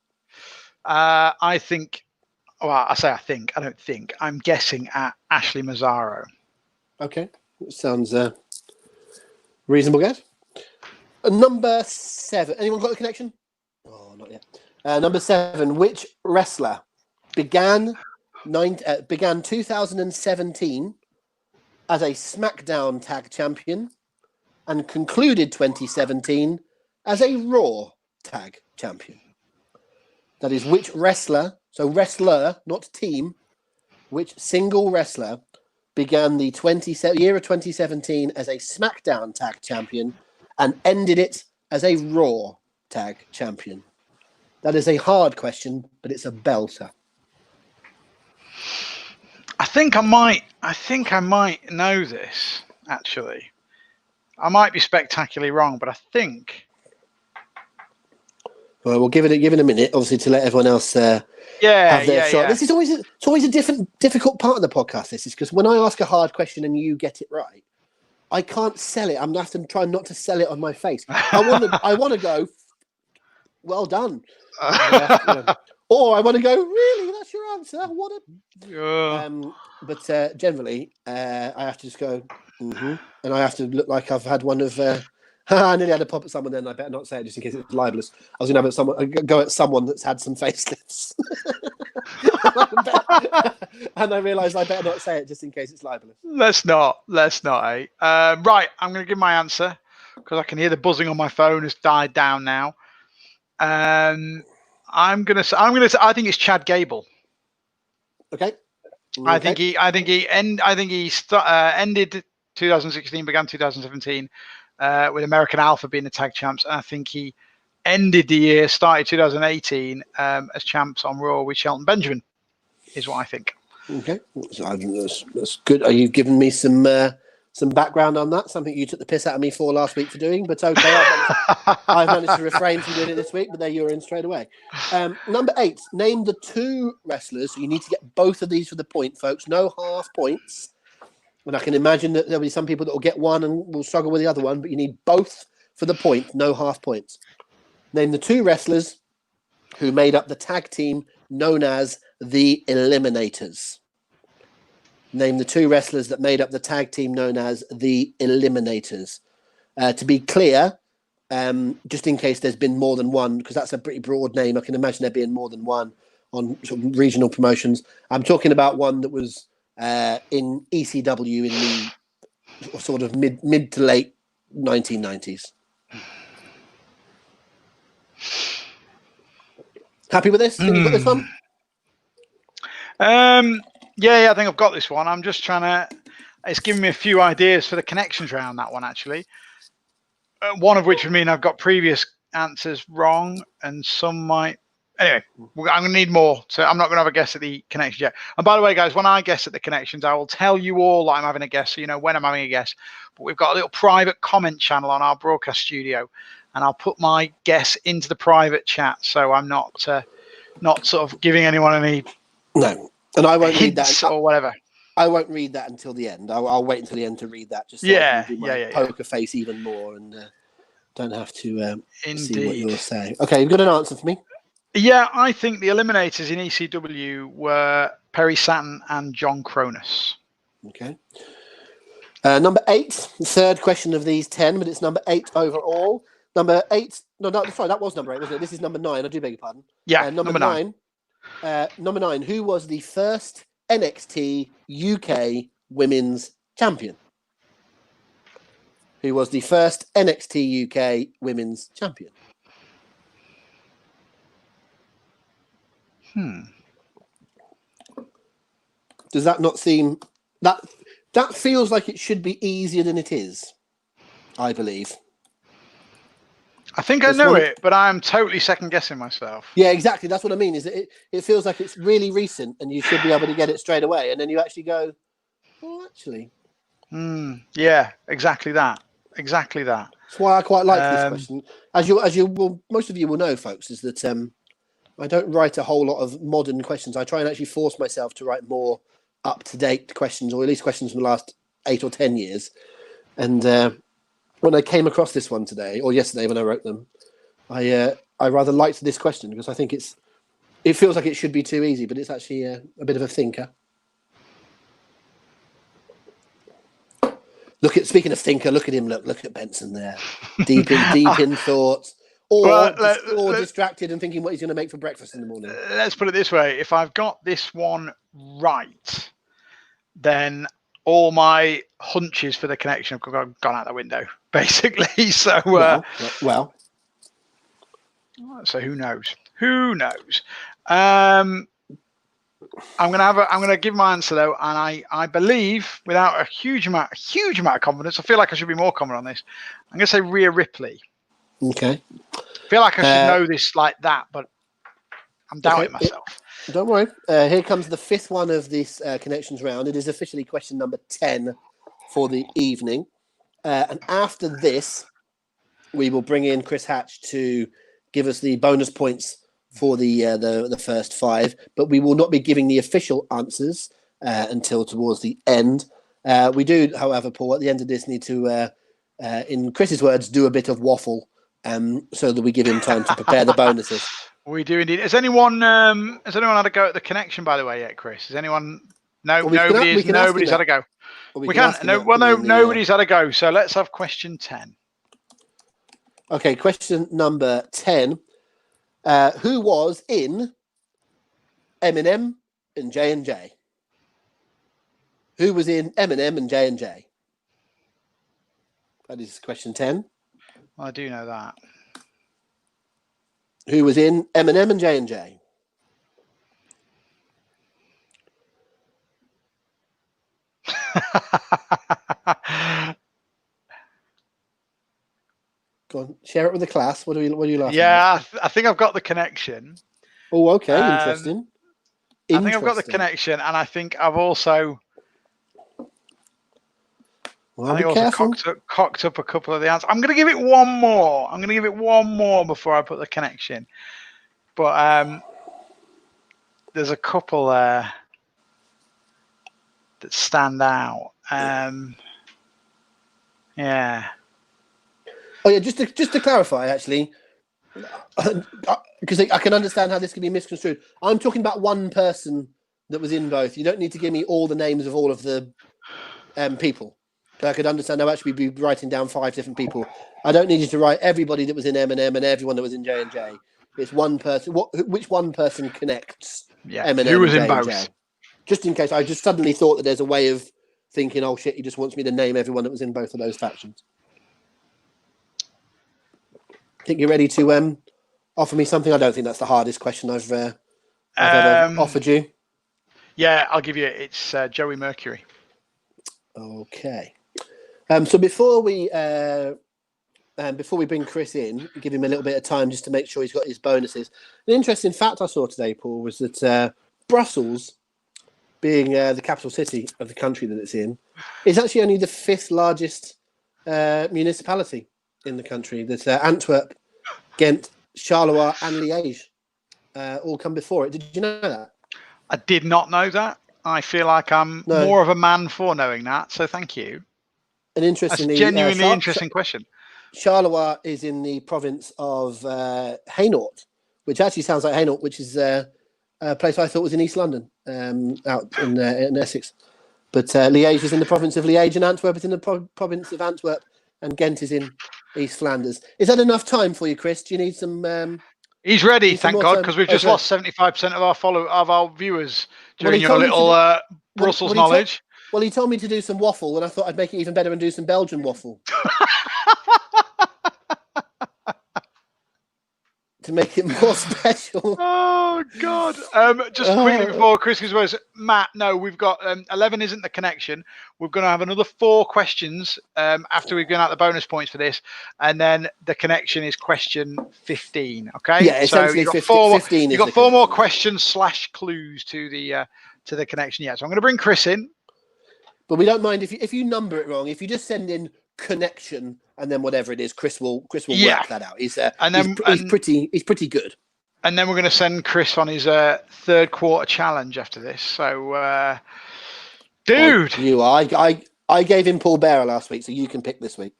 Speaker 1: I think. Well, I say I think. I don't think. I'm guessing at Ashley Mazzaro.
Speaker 2: Okay, sounds reasonable guess. Number 7. Anyone got a connection? Oh, not yet. Number 7. Which wrestler began 2017 as a SmackDown Tag Champion and concluded 2017 as a Raw Tag Champion? That is, which wrestler, so wrestler, not team, which single wrestler began the year of 2017 as a SmackDown Tag Champion and ended it as a Raw Tag Champion? That is a hard question, but it's a belter.
Speaker 1: I think I might know this, actually. I might be spectacularly wrong, but I think.
Speaker 2: Well, we'll give it a minute, obviously, to let everyone else have their shot.
Speaker 1: Yeah.
Speaker 2: This is always a difficult part of the podcast. This is because when I ask a hard question and you get it right, I can't sell it. I'm going to have to try not to sell it on my face. I want to go, well done. Or I want to go, really? That's your answer? What a... But generally, I have to just go, and I have to look like I've had one of... I nearly had a pop at someone then. I better not say it just in case it's libelous. I was going to have go at someone that's had some facelifts. And I realised I better not say it just in case it's libelous.
Speaker 1: Let's not, eh? Right, I'm going to give my answer because I can hear the buzzing on my phone has died down now. I'm I'm gonna say I think it's Chad Gable.
Speaker 2: Okay.
Speaker 1: I think he ended 2016, began 2017 with American Alpha being the tag champs, and I think he ended the year, started 2018 as champs on Raw with Shelton Benjamin. Is what I think.
Speaker 2: Okay, that's good. Are you giving me some background on that? Something you took the piss out of me for last week for doing, but okay, I've managed to refrain from doing it this week. But there you're in straight away. Number 8. Name the 2 wrestlers. So you need to get both of these for the point, folks. No half points. And I can imagine that there'll be some people that will get one and will struggle with the other one, but you need both for the point. No half points. Name the 2 wrestlers who made up the tag team known as the Eliminators. Name the 2 wrestlers that made up the tag team known as the Eliminators. To be clear, just in case there's been more than one, because that's a pretty broad name, I can imagine there being more than one on sort of regional promotions. I'm talking about one that was in ECW in the sort of mid to late 1990s. Happy with this? Think you've got this one?
Speaker 1: Yeah, I think I've got this one. I'm just trying to. It's giving me a few ideas for the connections round, that one actually. One of which would mean I've got previous answers wrong, and some might. Anyway, I'm going to need more, so I'm not going to have a guess at the connections yet. And by the way, guys, when I guess at the connections, I will tell you all that I'm having a guess, so you know when I'm having a guess. But we've got a little private comment channel on our broadcast studio, and I'll put my guess into the private chat, so I'm not sort of giving anyone any.
Speaker 2: No, and I won't read that
Speaker 1: or whatever.
Speaker 2: I won't read that until the end. I'll wait until the end to read that, just so I can do my poker face even more and don't have to see what you're saying. Okay, you've got an answer for me?
Speaker 1: Yeah, I think the Eliminators in ECW were Perry Saturn and John Cronus.
Speaker 2: Okay. Number 8, the third question of these 10, but it's number 8 overall. Number 8, no, sorry, that was number 8, wasn't it? This is number 9. I do beg your pardon.
Speaker 1: Yeah,
Speaker 2: number 9. Number 9. Who was the first NXT UK Women's Champion? Who was the first NXT UK Women's Champion? Does that not seem that feels like it should be easier than it is? I believe.
Speaker 1: I think I know it, but I'm totally second guessing myself.
Speaker 2: Yeah, exactly. That's what I mean. Is it feels like it's really recent, and you should be able to get it straight away, and then you actually go, "Oh, actually."
Speaker 1: Yeah, exactly that. Exactly that.
Speaker 2: That's why I quite like this question. As you will, most of you will know, folks, is that I don't write a whole lot of modern questions. I try and actually force myself to write more up-to-date questions, or at least questions from the last 8 or 10 years. And when I came across this one today, or yesterday when I wrote them, I rather liked this question because I think it feels like it should be too easy, but it's actually a bit of a thinker. Speaking of thinker, look at him. Look at Benson there, deep in thoughts, or distracted and thinking what he's going to make for breakfast in the morning.
Speaker 1: Let's put it this way: if I've got this one right, then all my hunches for the connection have gone out the window, basically. So,
Speaker 2: well.
Speaker 1: So who knows? Who knows? I'm gonna give my answer though, and I believe, without a huge amount of confidence, I feel like I should be more confident on this. I'm gonna say Rhea Ripley.
Speaker 2: Okay.
Speaker 1: I feel like I should know this like that, but I'm doubting myself.
Speaker 2: Don't worry. Here comes the 5th one of this connections round. It is officially question number 10 for the evening. And after this, we will bring in Chris Hatch to give us the bonus points for the first 5. But we will not be giving the official answers until towards the end. We do, however, Paul, at the end of this need to, in Chris's words, do a bit of waffle so that we give him time to prepare the bonuses.
Speaker 1: We do indeed. Has anyone had a go at the connection, by the way, yet, Chris? Has anyone? No, nobody's had a go. Nobody's had a go. So let's have question 10.
Speaker 2: Okay, question number 10. Who was in Eminem and J&J? Who was in Eminem and J&J? That is question 10.
Speaker 1: I do know that.
Speaker 2: who was in M&M and J&J. Go on, share it with the class. What are you laughing at?
Speaker 1: Yeah, I think I've got the connection.
Speaker 2: Oh, okay, interesting.
Speaker 1: I think I've got the connection, and I think I've also...
Speaker 2: Well,
Speaker 1: I think also cocked up a couple of the answers. I'm going to give it one more. I'm going to give it one more before I put the connection. But there's a couple there that stand out. Yeah.
Speaker 2: Oh yeah, just to clarify, actually, because I can understand how this can be misconstrued. I'm talking about one person that was in both. You don't need to give me all the names of all of the people. So I could understand I'll actually be writing down 5 different people. I don't need you to write everybody that was in M&M and everyone that was in J&J. It's one person. Which one person connects M&M
Speaker 1: who was
Speaker 2: and
Speaker 1: in
Speaker 2: J&J?
Speaker 1: both?
Speaker 2: Just in case, I just suddenly thought that there's a way of thinking, oh shit, he just wants me to name everyone that was in both of those factions. Think you're ready to offer me something? I don't think that's the hardest question I've ever offered you.
Speaker 1: Yeah, I'll give you it. It's Joey Mercury.
Speaker 2: Okay. So before we bring Chris in, give him a little bit of time just to make sure he's got his bonuses. An interesting fact I saw today, Paul, was that Brussels, being the capital city of the country that it's in, is actually only the 5th largest municipality in the country. That Antwerp, Ghent, Charleroi, and Liège all come before it. Did you know that?
Speaker 1: I did not know that. I feel like I'm more of a man for knowing that. So thank you.
Speaker 2: And interestingly,
Speaker 1: that's a genuinely interesting question.
Speaker 2: Charleroi is in the province of Hainaut, which actually sounds like Hainaut, which is a place I thought was in East London, out in Essex. But Liège is in the province of Liège, and Antwerp is in the province of Antwerp, and Ghent is in East Flanders. Is that enough time for you, Chris? Do you need some...
Speaker 1: He's ready, thank God, because we've just lost 75% of our viewers during your little Brussels knowledge.
Speaker 2: Well, he told me to do some waffle, and I thought I'd make it even better and do some Belgian waffle. To make it more special.
Speaker 1: Oh, God. Just quickly before Chris gives words, Matt, no, we've got 11 isn't the connection. We're going to have another 4 questions after we've given out the bonus points for this. And then the connection is question 15. Okay.
Speaker 2: Yeah, essentially
Speaker 1: so
Speaker 2: 15
Speaker 1: you've got 4 more questions / clues to the connection. Yeah. So I'm going to bring Chris in.
Speaker 2: But we don't mind if you number it wrong. If you just send in connection and then whatever it is, Chris will work that out. He's pretty good.
Speaker 1: And then we're going to send Chris on his 3rd quarter challenge after this. So, dude,
Speaker 2: I gave him Paul Bearer last week, so you can pick this week,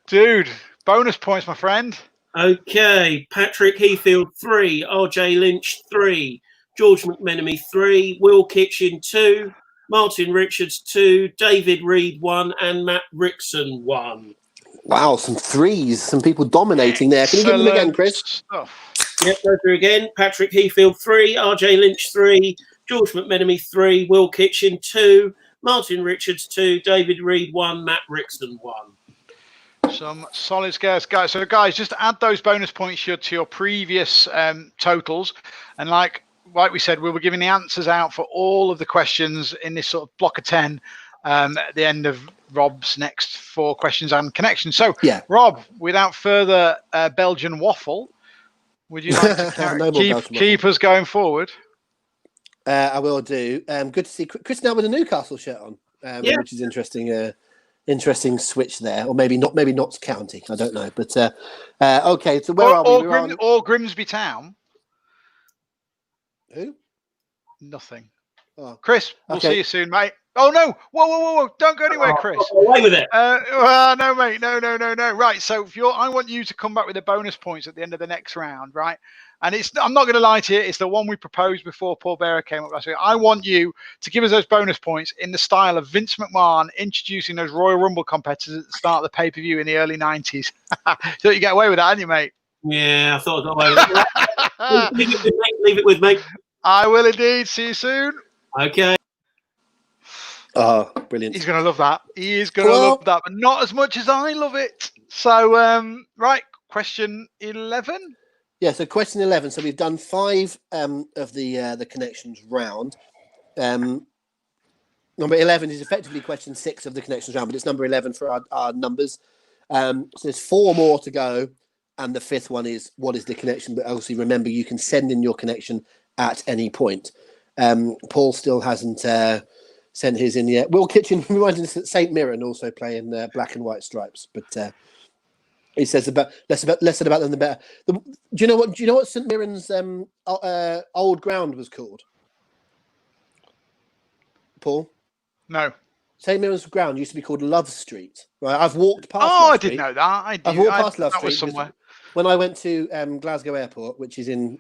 Speaker 1: dude. Bonus points, my friend.
Speaker 3: Okay, Patrick Heafield 3, RJ Lynch 3, George McMenemy 3, Will Kitchen 2. Martin Richards 2, David Reed 1, and Matt Rickson 1.
Speaker 2: Wow, some 3s, some people dominating there. Can you give them again, Chris?
Speaker 3: Yep, go through again. Patrick Heafield 3, RJ Lynch 3, George McMenemy 3, Will Kitchen 2, Martin Richards 2, David Reed 1, Matt Rickson 1.
Speaker 1: Some solid scares, guys. So, guys, just add those bonus points to your previous totals, and like we said, we were giving the answers out for all of the questions in this sort of block of 10 at the end of Rob's next 4 questions and connections. So, yeah. Rob, without further Belgian waffle, would you like to keep us going forward?
Speaker 2: I will do. Good to see Chris now with a Newcastle shirt on, which is interesting. Interesting switch there, or maybe not County. I don't know, but okay. So where are we?
Speaker 1: Or Grimsby Town.
Speaker 2: Who?
Speaker 1: Nothing. Oh. Chris, we'll see you soon, mate. Oh, no. Whoa. Don't go anywhere, Chris.
Speaker 3: Away with it.
Speaker 1: No, mate. No. Right. So I want you to come back with the bonus points at the end of the next round, right? And I'm not going to lie to you. It's the one we proposed before Paul Bearer came up last week. I want you to give us those bonus points in the style of Vince McMahon introducing those Royal Rumble competitors at the start of the pay-per-view in the early 90s. Thought you get away with that, hadn't you, mate?
Speaker 3: Yeah, I thought I got away with it. Leave it with me.
Speaker 1: I will indeed. See you soon.
Speaker 3: Okay.
Speaker 2: Oh, brilliant.
Speaker 1: He's going to love that. He is going to love that, but not as much as I love it. So, right, question 11.
Speaker 2: Yeah, so question 11. So we've done 5 of the connections round. Number 11 is effectively question 6 of the connections round, but it's number 11 for our numbers. So there's 4 more to go, and the 5th one is what is the connection? But obviously, remember, you can send in your connection at any point. Paul still hasn't sent his in yet. Will Kitchen reminds us that St. Mirren also play in black and white stripes, but he says less about them the better. Do you know what St. Mirren's old ground was called? Paul?
Speaker 1: No.
Speaker 2: St. Mirren's ground used to be called Love Street. Right, I've walked past.
Speaker 1: Oh,
Speaker 2: Love
Speaker 1: I
Speaker 2: Street.
Speaker 1: didn't know that.
Speaker 2: I've walked past Love Street
Speaker 1: somewhere.
Speaker 2: When I went to Glasgow Airport, which is in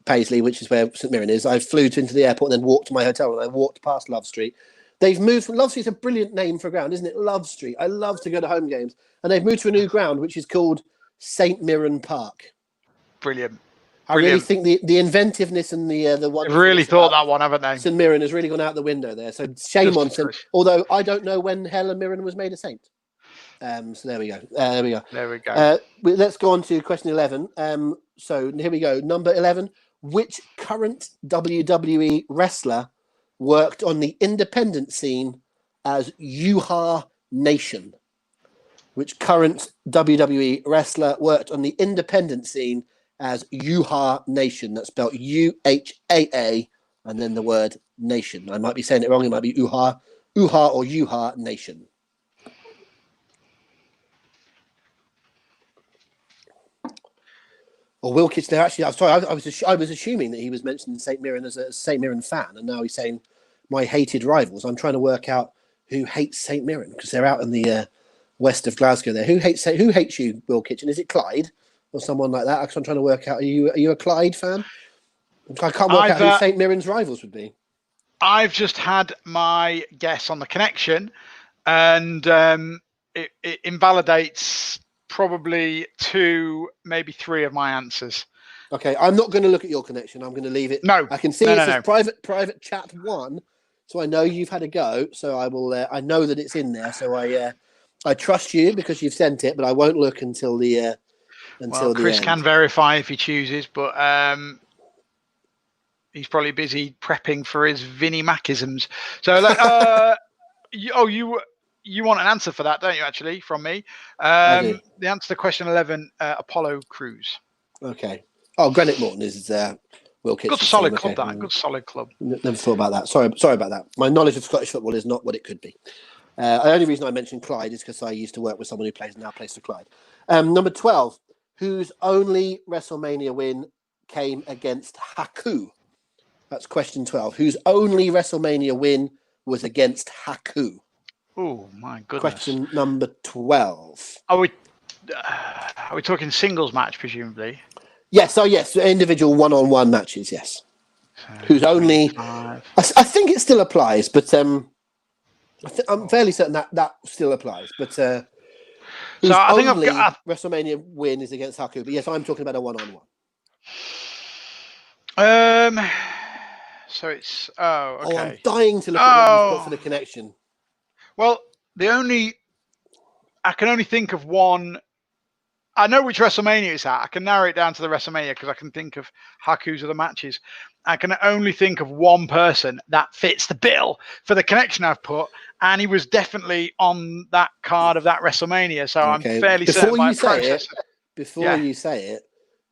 Speaker 2: Paisley, which is where St. Mirren is. I flew into the airport and then walked to my hotel, and I walked past Love Street. They've moved from Love Street's a brilliant name for a ground, isn't it? Love Street. I love to go to home games, and they've moved to a new ground which is called St. Mirren Park.
Speaker 1: Brilliant.
Speaker 2: I really think the inventiveness and the one.
Speaker 1: They've really thought that one, haven't they?
Speaker 2: St. Mirren has really gone out the window there. So shame on St. Although I don't know when Helen Mirren was made a saint. So there we go.
Speaker 1: There we go.
Speaker 2: Let's go on to question 11. So here we go. Number 11. Which current WWE wrestler worked on the independent scene as Uha Nation? Which current WWE wrestler worked on the independent scene as Uha Nation? That's spelled UHAA and then the word nation. I might be saying it wrong. It might be Uha or Uha Nation. Or Will Kitchen. Actually, I'm sorry. I was assuming that he was mentioning St. Mirren as a St. Mirren fan, and now he's saying my hated rivals. I'm trying to work out who hates St. Mirren because they're out in the west of Glasgow. There, who hates you, Will Kitchen? Is it Clyde or someone like that? Because I'm trying to work out. Are you a Clyde fan? I can't work out who St. Mirren's rivals would be.
Speaker 1: I've just had my guess on the connection, and it invalidates probably 2, maybe 3 of my answers.
Speaker 2: Okay, I'm not going to look at your connection. I'm going to leave it.
Speaker 1: No,
Speaker 2: I can see it says private chat 1, so I know you've had a go. So I will. I know that it's in there. So I trust you because you've sent it, but I won't look until the
Speaker 1: Chris
Speaker 2: end.
Speaker 1: can verify if he chooses, but he's probably busy prepping for his Vinnie Macisms. So you want an answer for that, don't you, actually, from me?
Speaker 2: I do.
Speaker 1: The answer to question 11, Apollo Crews.
Speaker 2: Okay. Oh, Granite Morton is Will Kitchen.
Speaker 1: Good solid club, that. Good solid club.
Speaker 2: Never thought about that. Sorry about that. My knowledge of Scottish football is not what it could be. The only reason I mentioned Clyde is because I used to work with someone who now plays for Clyde. Number 12, whose only WrestleMania win came against Haku? That's question 12. Whose only WrestleMania win was against Haku?
Speaker 1: Oh, my goodness.
Speaker 2: Question number 12.
Speaker 1: Are we talking singles match, presumably?
Speaker 2: Yes, individual one-on-one matches, yes. Who's only... I think it still applies, but I'm fairly certain that still applies. But I think I've got WrestleMania win is against Haku. But yes, I'm talking about a one-on-one.
Speaker 1: So it's... Oh, okay.
Speaker 2: Oh, I'm dying to look at what you've got for the connection.
Speaker 1: Well, I can only think of one. I know which WrestleMania it's at. I can narrow it down to the WrestleMania because I can think of Haku's other matches. I can only think of one person that fits the bill for the connection I've put, and he was definitely on that card of that WrestleMania. So okay. I'm fairly certain my process.
Speaker 2: Before you say it,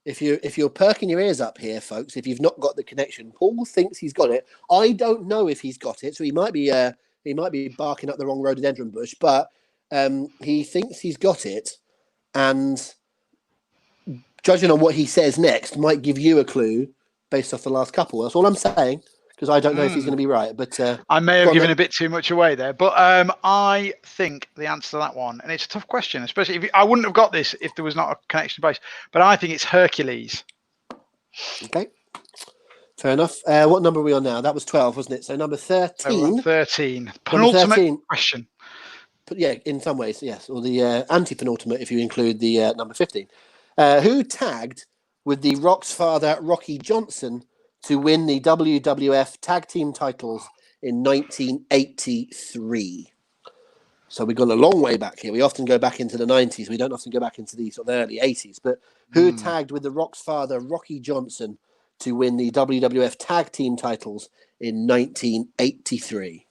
Speaker 2: if you're perking your ears up here, folks, if you've not got the connection, Paul thinks he's got it. I don't know if he's got it, so he might be barking up the wrong rhododendron bush, but he thinks he's got it, and judging on what he says next might give you a clue based off the last couple. That's all I'm saying, because I don't know if he's going to be right. But
Speaker 1: I may have given a bit too much away there, but I think the answer to that one, and it's a tough question, especially if I wouldn't have got this if there was not a connection base, but I think it's Hercules.
Speaker 2: Okay. Fair enough. What number are we on now? That was 12, wasn't it? So number 13.
Speaker 1: 13. Penultimate question.
Speaker 2: But yeah, in some ways, yes. Or the anti-penultimate if you include the number 15. Who tagged with the Rock's father, Rocky Johnson, to win the WWF tag team titles in 1983? So we've gone a long way back here. We often go back into the 90s. We don't often go back into the sort of early 80s. But who tagged with The Rock's father, Rocky Johnson, to win the WWF Tag Team titles in 1983?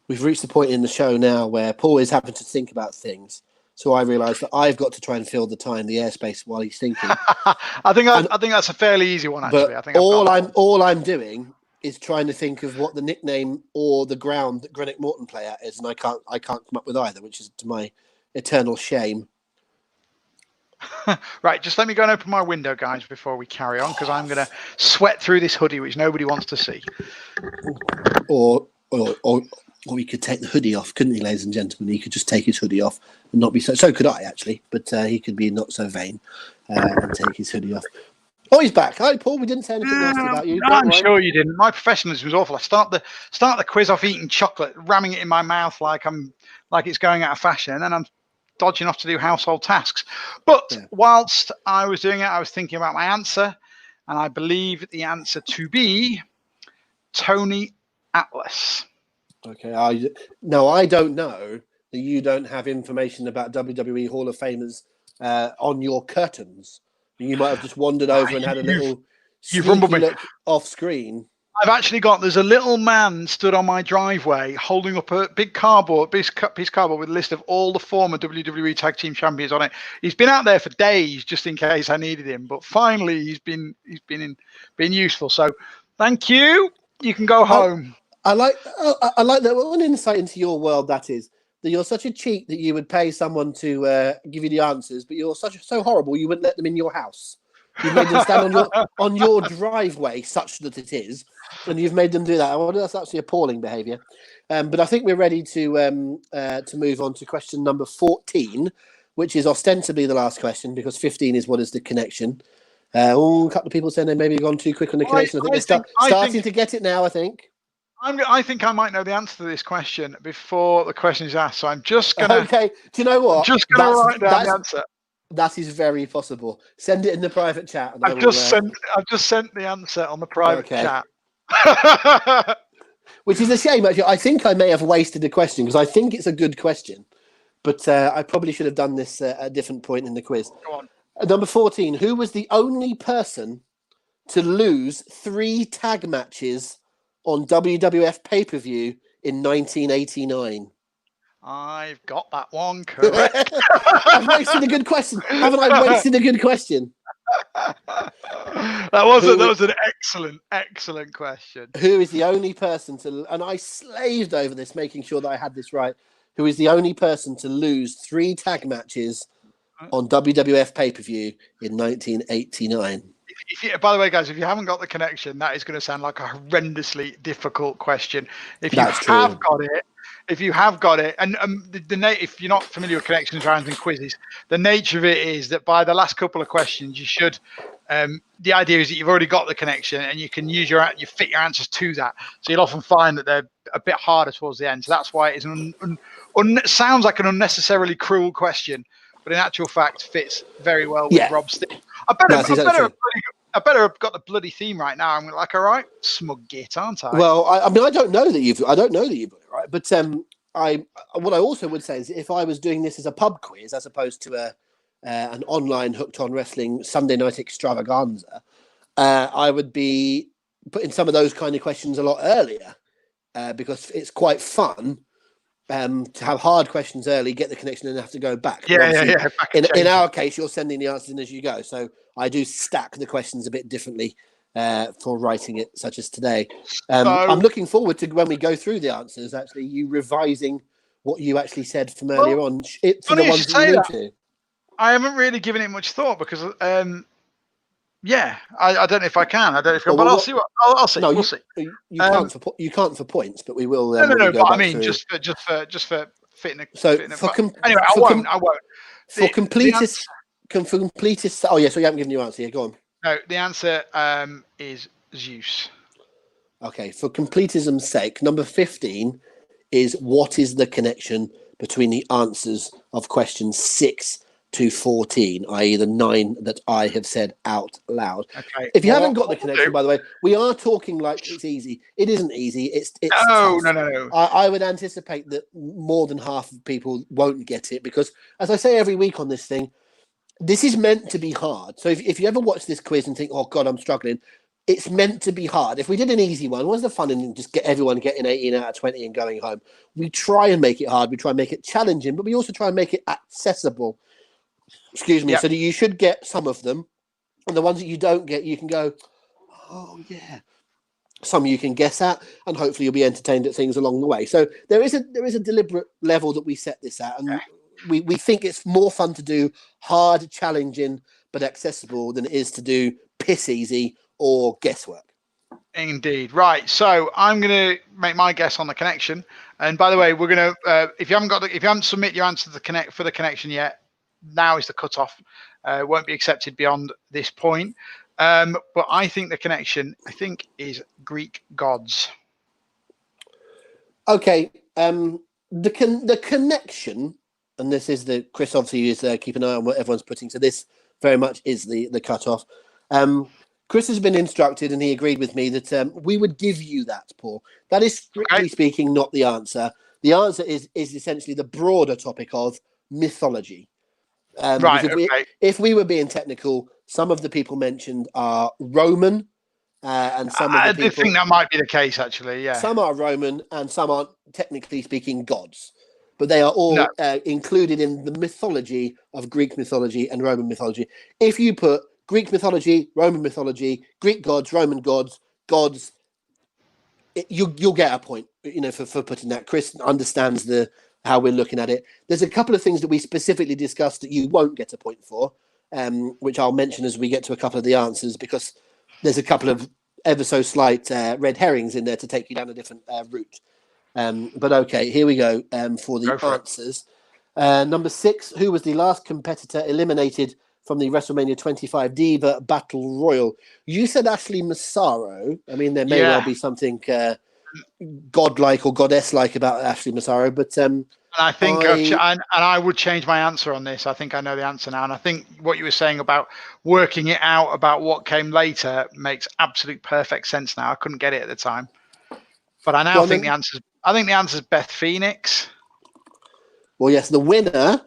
Speaker 2: We've reached the point in the show now where Paul is having to think about things. So I realised that I've got to try and fill the airspace while he's thinking.
Speaker 1: I think that's a fairly easy one, actually.
Speaker 2: But
Speaker 1: I think
Speaker 2: all I'm doing is trying to think of what the nickname or the ground that Greenock Morton play at is, and I can't come up with either, which is to my eternal shame.
Speaker 1: Right, just let me go and open my window, guys, before we carry on, because I'm going to sweat through this hoodie, which nobody wants to see.
Speaker 2: Or he could take the hoodie off, couldn't he, ladies and gentlemen? He could just take his hoodie off and not be so. So could I, actually, but he could be not so vain and take his hoodie off. Oh, he's back. Hi, Paul. We didn't say anything nasty about you.
Speaker 1: No, I'm sure you didn't. My professionalism was awful. I start the quiz off eating chocolate, ramming it in my mouth like it's going out of fashion, and then I'm dodging off to do household tasks. But whilst I was doing it, I was thinking about my answer, and I believe the answer to be Tony Atlas.
Speaker 2: Okay, I don't know that you don't have information about WWE Hall of Famers on your curtains. You might have just wandered over and had a little sneaky look off screen.
Speaker 1: There's a little man stood on my driveway holding up a big piece of cardboard with a list of all the former WWE Tag Team Champions on it. He's been out there for days just in case I needed him, but finally he's been useful. So thank you. You can go home. I like
Speaker 2: that. What an insight into your world that is. That you're such a cheat that you would pay someone to give you the answers, but you're so horrible you wouldn't let them in your house. You've made them stand on your driveway, such that it is, and you've made them do that. Well, that's actually appalling behaviour. But I think we're ready to move on to question number 14, which is ostensibly the last question because 15 is what is the connection. A couple of people saying they maybe gone too quick on the connection. I think they're starting to get it now. I think. I
Speaker 1: think I might know the answer to this question before the question is asked. So I'm just going to...
Speaker 2: Okay, do you know what?
Speaker 1: I'm just going to write down the answer.
Speaker 2: That is very possible. Send it in the private chat.
Speaker 1: I've just sent the answer on the private chat.
Speaker 2: Which is a shame, actually. I think I may have wasted a question because I think it's a good question. But I probably should have done this at a different point in the quiz.
Speaker 1: Go on.
Speaker 2: Number 14. Who was the only person to lose 3 tag matches on WWF pay-per-view in 1989?
Speaker 1: I've got that one correct.
Speaker 2: I've wasted a good question. Haven't I wasted a good question?
Speaker 1: That was an excellent question.
Speaker 2: Who is the only person to... And I slaved over this, making sure that I had this right. Who is the only person to lose 3 tag matches on WWF pay-per-view in 1989?
Speaker 1: By the way, guys, if you haven't got the connection, that is going to sound like a horrendously difficult question. If you have got it, and if you're not familiar with connections, rounds, and quizzes, the nature of it is that by the last couple of questions, you should. The idea is that you've already got the connection, and you can use you fit your answers to that. So you'll often find that they're a bit harder towards the end. So that's why it's sounds like an unnecessarily cruel question, but in actual fact fits very well with Rob's thing. I better have got the bloody theme right now. I'm like, all right, smug git, aren't I?
Speaker 2: Well, I don't know that you've got it right, but what I also would say is if I was doing this as a pub quiz as opposed to an online Hooked on Wrestling Sunday night extravaganza, I would be putting some of those kind of questions a lot earlier because it's quite fun. To have hard questions early, get the connection, and have to go back.
Speaker 1: Yeah.
Speaker 2: In our case, you're sending the answers in as you go, so I do stack the questions a bit differently for writing it, such as today. I'm looking forward to when we go through the answers. Actually, you revising what you actually said from earlier on. For the ones that you need to.
Speaker 1: I haven't really given it much thought because I don't know if I can. I don't know if I can, but I'll see. I'll see.
Speaker 2: No,
Speaker 1: we'll see.
Speaker 2: You can't for points, but we will.
Speaker 1: No. But I mean, just for fitting. Anyway, I won't.
Speaker 2: For completists. Oh yeah, so you haven't given your answer. Yeah, go on.
Speaker 1: No, the answer is Zeus.
Speaker 2: Okay, for completism's sake, number 15 is what is the connection between the answers of questions 6 to 14, i.e. the 9 that I have said out loud.
Speaker 1: Okay.
Speaker 2: If you haven't got the connection, by the way, we are talking like it's easy. It isn't easy. It's tough.
Speaker 1: No.
Speaker 2: I would anticipate that more than half of people won't get it because, as I say every week on this thing, this is meant to be hard. So if you ever watch this quiz and think, oh, God, I'm struggling, it's meant to be hard. If we did an easy one, what's the fun in just get everyone getting 18 out of 20 and going home? We try and make it hard. We try and make it challenging, but we also try and make it accessible. Excuse me. Yep. So that you should get some of them. And the ones that you don't get, you can go, oh, yeah. Some you can guess at, and hopefully you'll be entertained at things along the way. So there is a deliberate level that we set this at. And we think it's more fun to do hard, challenging, but accessible than it is to do piss easy or guesswork.
Speaker 1: Indeed. Right. So I'm going to make my guess on the connection. And by the way, we're going to, if you haven't submit your answer to for the connection yet, now is the cutoff. It won't be accepted beyond this point. But I think the connection, is Greek gods.
Speaker 2: Okay. The connection, and this is Chris obviously is keeping an eye on what everyone's putting. So this very much is the cutoff. Chris has been instructed, and he agreed with me that we would give you that, Paul. That is strictly speaking not the answer. The answer is essentially the broader topic of mythology.
Speaker 1: Right.
Speaker 2: If we were being technical, some of the people mentioned are Roman, and some of the people.
Speaker 1: I think that might be the case, actually. Yeah.
Speaker 2: Some are Roman, and some aren't, technically speaking, gods, but they are all included in the mythology of Greek mythology and Roman mythology. If you put Greek mythology, Roman mythology, Greek gods, Roman gods, you'll get a point. For putting that. Chris understands how we're looking at it. There's a couple of things that we specifically discussed that you won't get a point for, which I'll mention as we get to a couple of the answers, because there's a couple of ever so slight red herrings in there to take you down a different route. But okay, here we go for the answers. Number 6, who was the last competitor eliminated from the Wrestlemania 25 Diva Battle Royal? You said Ashley Massaro. I mean, there may well be something godlike or goddess-like about Ashley Massaro, but
Speaker 1: I think I would change my answer on this. I think I know the answer now, and I think what you were saying about working it out about what came later makes absolute perfect sense now. I couldn't get it at the time, but I now think the answer is Beth Phoenix.
Speaker 2: Well, yes, the winner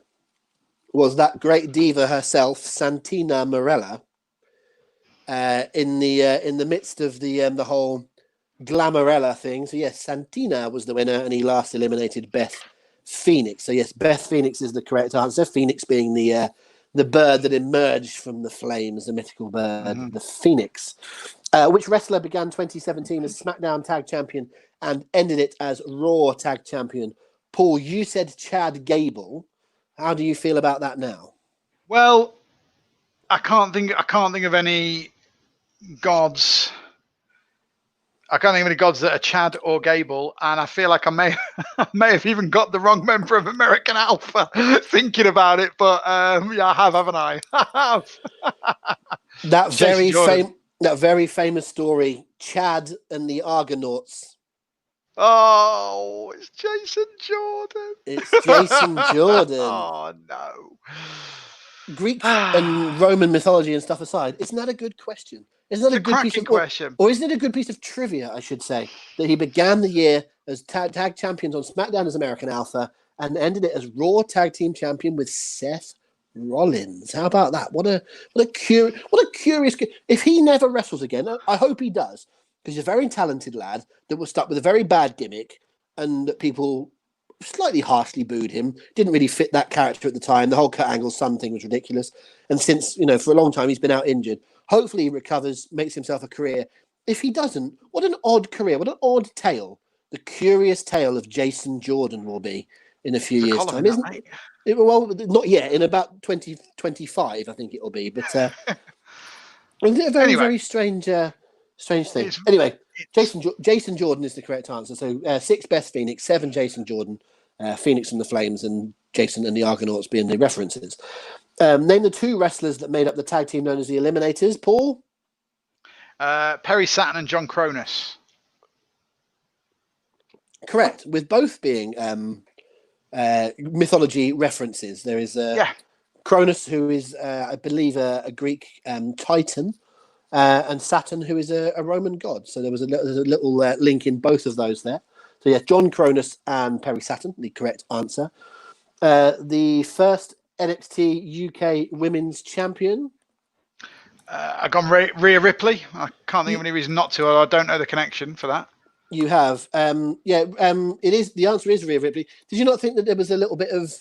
Speaker 2: was that great diva herself, Santina Marella, in the midst of the whole Glamorella thing. So yes, Santina was the winner, and he last eliminated Beth Phoenix. So yes, Beth Phoenix is the correct answer. Phoenix being the bird that emerged from the flames, the mythical bird, the Phoenix. Which wrestler began 2017 as SmackDown Tag Champion and ended it as Raw Tag Champion? Paul, you said Chad Gable. How do you feel about that now?
Speaker 1: Well, I can't think of any gods. I can't think of any gods that are Chad or Gable, and I feel like I may have even got the wrong member of American Alpha thinking about it. But I have, haven't I?
Speaker 2: That very famous story, Chad and the Argonauts.
Speaker 1: Oh, it's Jason Jordan.
Speaker 2: It's Jason Jordan.
Speaker 1: Oh, no.
Speaker 2: Greek and Roman mythology and stuff aside, isn't that a good question? Isn't that a good piece of question? Or isn't it a good piece of trivia, I should say, that he began the year as tag champions on SmackDown as American Alpha and ended it as Raw Tag Team Champion with Seth Rollins? How about that? What a curious. If he never wrestles again, I hope he does, because he's a very talented lad that was stuck with a very bad gimmick, and that people slightly harshly booed him. Didn't really fit that character at the time. The whole Kurt Angle son thing was ridiculous. And since, for a long time, he's been out injured. Hopefully he recovers, makes himself a career. If he doesn't, what an odd career. What an odd tale. The curious tale of Jason Jordan will be in a few years' time, isn't it? Well, not yet. In about 2025, I think it will be. But a very, very strange thing. Anyway, Jason Jordan is the correct answer. So 6 Beth Phoenix, 7 Jason Jordan, Phoenix and the Flames, and Jason and the Argonauts being the references. Name the 2 wrestlers that made up the tag team known as the Eliminators. Paul?
Speaker 1: Perry Saturn and John Cronus.
Speaker 2: Correct, with both being mythology references. There is Cronus, who is, I believe, a Greek titan, and Saturn, who is a Roman god. So there's a little link in both of those there. So yeah, John Cronus and Perry Saturn, the correct answer. The first NXT UK Women's Champion.
Speaker 1: I've gone Rhea Ripley. I can't think of any reason not to. I don't know the connection for that.
Speaker 2: You have, it is. The answer is Rhea Ripley. Did you not think that there was a little bit of?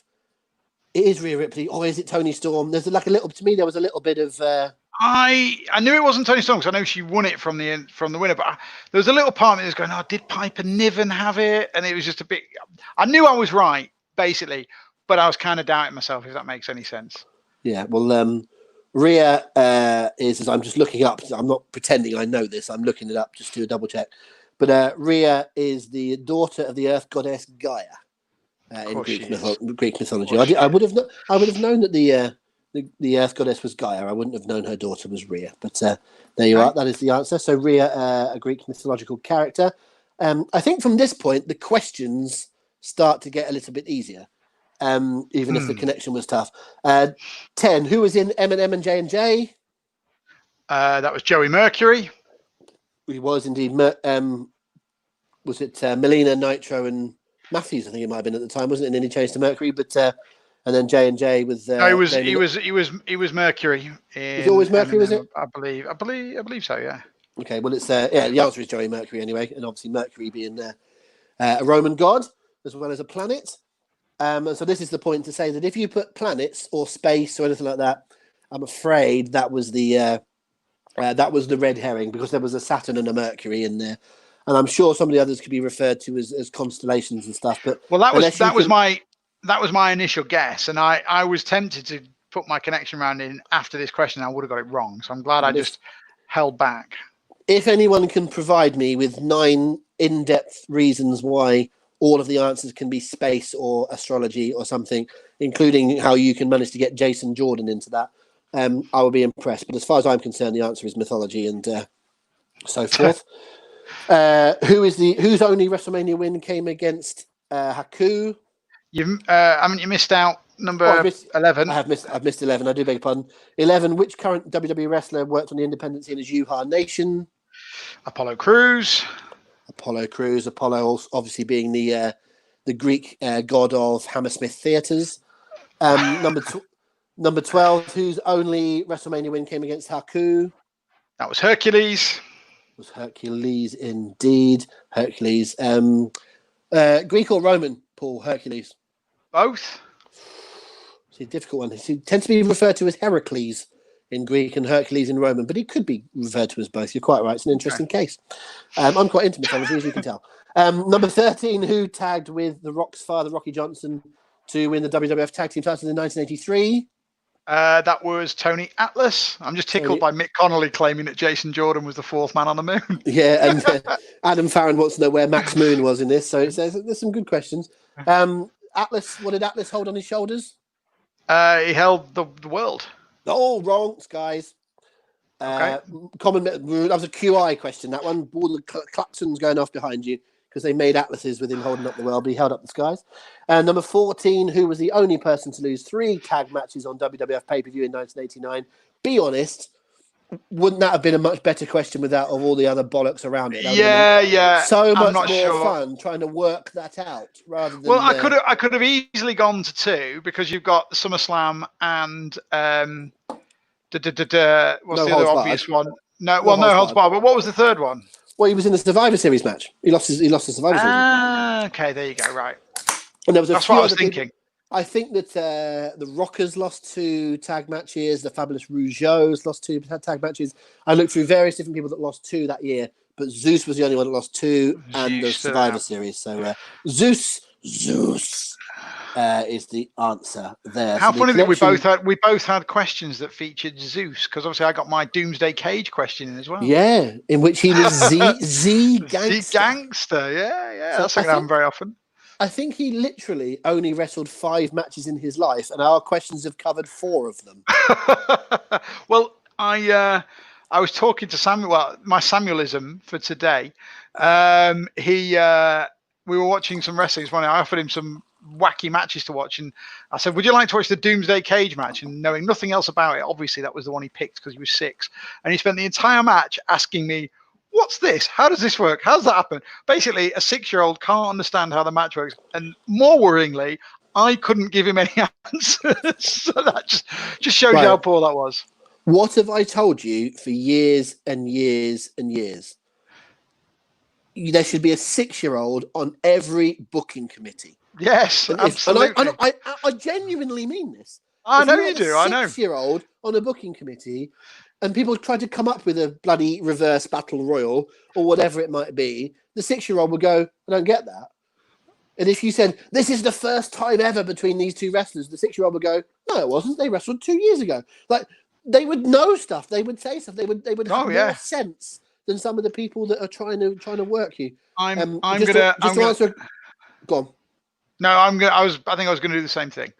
Speaker 2: It is Rhea Ripley, or is it Toni Storm? There's like a little. To me, there was a little bit of.
Speaker 1: I knew it wasn't Toni Storm because I know she won it from the winner, but there was a little part of me that was going, "Oh, did Piper Niven have it?" And it was just a bit. I knew I was right, basically, but I was kind of doubting myself. If that makes any sense.
Speaker 2: Yeah, well, Rhea is. As I'm just looking up. I'm not pretending I know this. I'm looking it up just to do a double check. But Rhea is the daughter of the Earth goddess Gaia in Greek mythology. I would have known that the Earth goddess was Gaia. I wouldn't have known her daughter was Rhea. But there you are. That is the answer. So Rhea, a Greek mythological character. I think from this point the questions start to get a little bit easier, even if the connection was tough. 10. Who was in M&M and J&J?
Speaker 1: That was Joey Mercury.
Speaker 2: He was indeed. Was it Melina, Nitro, and Matthews? I think it might have been at the time, wasn't it? And then he changed to Mercury, but and then J&J was.
Speaker 1: No, he was Mercury.
Speaker 2: Is it always Mercury? Was it?
Speaker 1: I believe so. Yeah.
Speaker 2: Okay. Well, it's the answer is Joey Mercury anyway, and obviously Mercury being a Roman god as well as a planet. And so this is the point to say that if you put planets or space or anything like that, I'm afraid that was the red herring, because there was a Saturn and a Mercury in there, and I'm sure some of the others could be referred to as constellations and stuff. But
Speaker 1: that was my initial guess, and I was tempted to put my connection round in after this question. I would have got it wrong, so I'm glad I just held back.
Speaker 2: If anyone can provide me with 9 in-depth reasons why all of the answers can be space or astrology or something, including how you can manage to get Jason Jordan into that, I would be impressed. But as far as I'm concerned, the answer is mythology and so forth. Whose only WrestleMania win came against Haku?
Speaker 1: You missed out number 11.
Speaker 2: I've missed 11. I do beg your pardon. 11. Which current WWE wrestler worked on the independent scene as Uhaa Nation?
Speaker 1: Apollo Crews.
Speaker 2: Apollo obviously being the Greek god of Hammersmith theatres. Number 12, whose only WrestleMania win came against Haku?
Speaker 1: That was Hercules.
Speaker 2: It was Hercules indeed. Hercules. Greek or Roman, Paul? Hercules.
Speaker 1: Both.
Speaker 2: It's a difficult one. He tends to be referred to as Heracles in Greek and Hercules in Roman, but he could be referred to as both. You're quite right. It's an interesting case. I'm quite into mythology, as you can tell. Number 13, who tagged with The Rock's father, Rocky Johnson, to win the WWF Tag Team titles in 1983?
Speaker 1: That was Tony Atlas. I'm just tickled by Mick Connolly claiming that Jason Jordan was the 4th man on the moon.
Speaker 2: Yeah, and Adam Farron wants to know where Max Moon was in this. So there's some good questions. Atlas, what did Atlas hold on his shoulders?
Speaker 1: He held the world.
Speaker 2: Oh, wrong, guys. Okay. That was a QI question, that one. All the klaxons going off behind you because they made atlases with him holding up the world, but he held up the skies. And number 14, who was the only person to lose 3 tag matches on WWF pay-per-view in 1989. Be honest, wouldn't that have been a much better question without all the other bollocks around it?
Speaker 1: Yeah.
Speaker 2: So much more fun trying to work that out rather than.
Speaker 1: Well, I could have easily gone to 2 because you've got SummerSlam and what's the other obvious one? No holds barred. But what was the third one?
Speaker 2: Well, he was in the Survivor Series match. He lost the Survivor Series.
Speaker 1: Okay, there you go. Right.
Speaker 2: And there was
Speaker 1: That's what I was thinking.
Speaker 2: I think that the Rockers lost 2 tag matches. The Fabulous Rougeaus lost 2 tag matches. I looked through various different people that lost 2 that year, but Zeus was the only one that lost 2 and the Survivor Series. So Zeus is the answer there.
Speaker 1: How funny that we both had questions that featured Zeus, because obviously I got my Doomsday Cage question in as well.
Speaker 2: Yeah, in which he was Z Gangster.
Speaker 1: Z Gangster, yeah. So that's something that happens very often.
Speaker 2: I think he literally only wrestled 5 matches in his life, and our questions have covered 4 of them.
Speaker 1: Well, I was talking to Samuel. Well, my Samuelism for today. We were watching some wrestling. I offered him some wacky matches to watch. And I said, would you like to watch the Doomsday Cage match? And knowing nothing else about it, obviously that was the one he picked because he was 6. And he spent the entire match asking me, what's this? How does this work? How does that happen? Basically, a 6-year-old can't understand how the match works. And more worryingly, I couldn't give him any answers. So that just shows you how poor that was.
Speaker 2: What have I told you for years and years and years? There should be a 6-year-old on every booking committee.
Speaker 1: Yes, absolutely.
Speaker 2: And I genuinely mean this.
Speaker 1: I know you do. I know.
Speaker 2: 6-year-old on a booking committee, and people try to come up with a bloody reverse battle royal or whatever it might be. The 6-year-old would go, I don't get that. And if you said, this is the first time ever between these 2 wrestlers, the 6-year-old would go, no, it wasn't. They wrestled 2 years ago. Like, they would know stuff. They would say stuff. They would have more sense than some of the people that are trying to work you.
Speaker 1: I'm gonna
Speaker 2: answer. Go on.
Speaker 1: No, I think I was gonna do the same thing.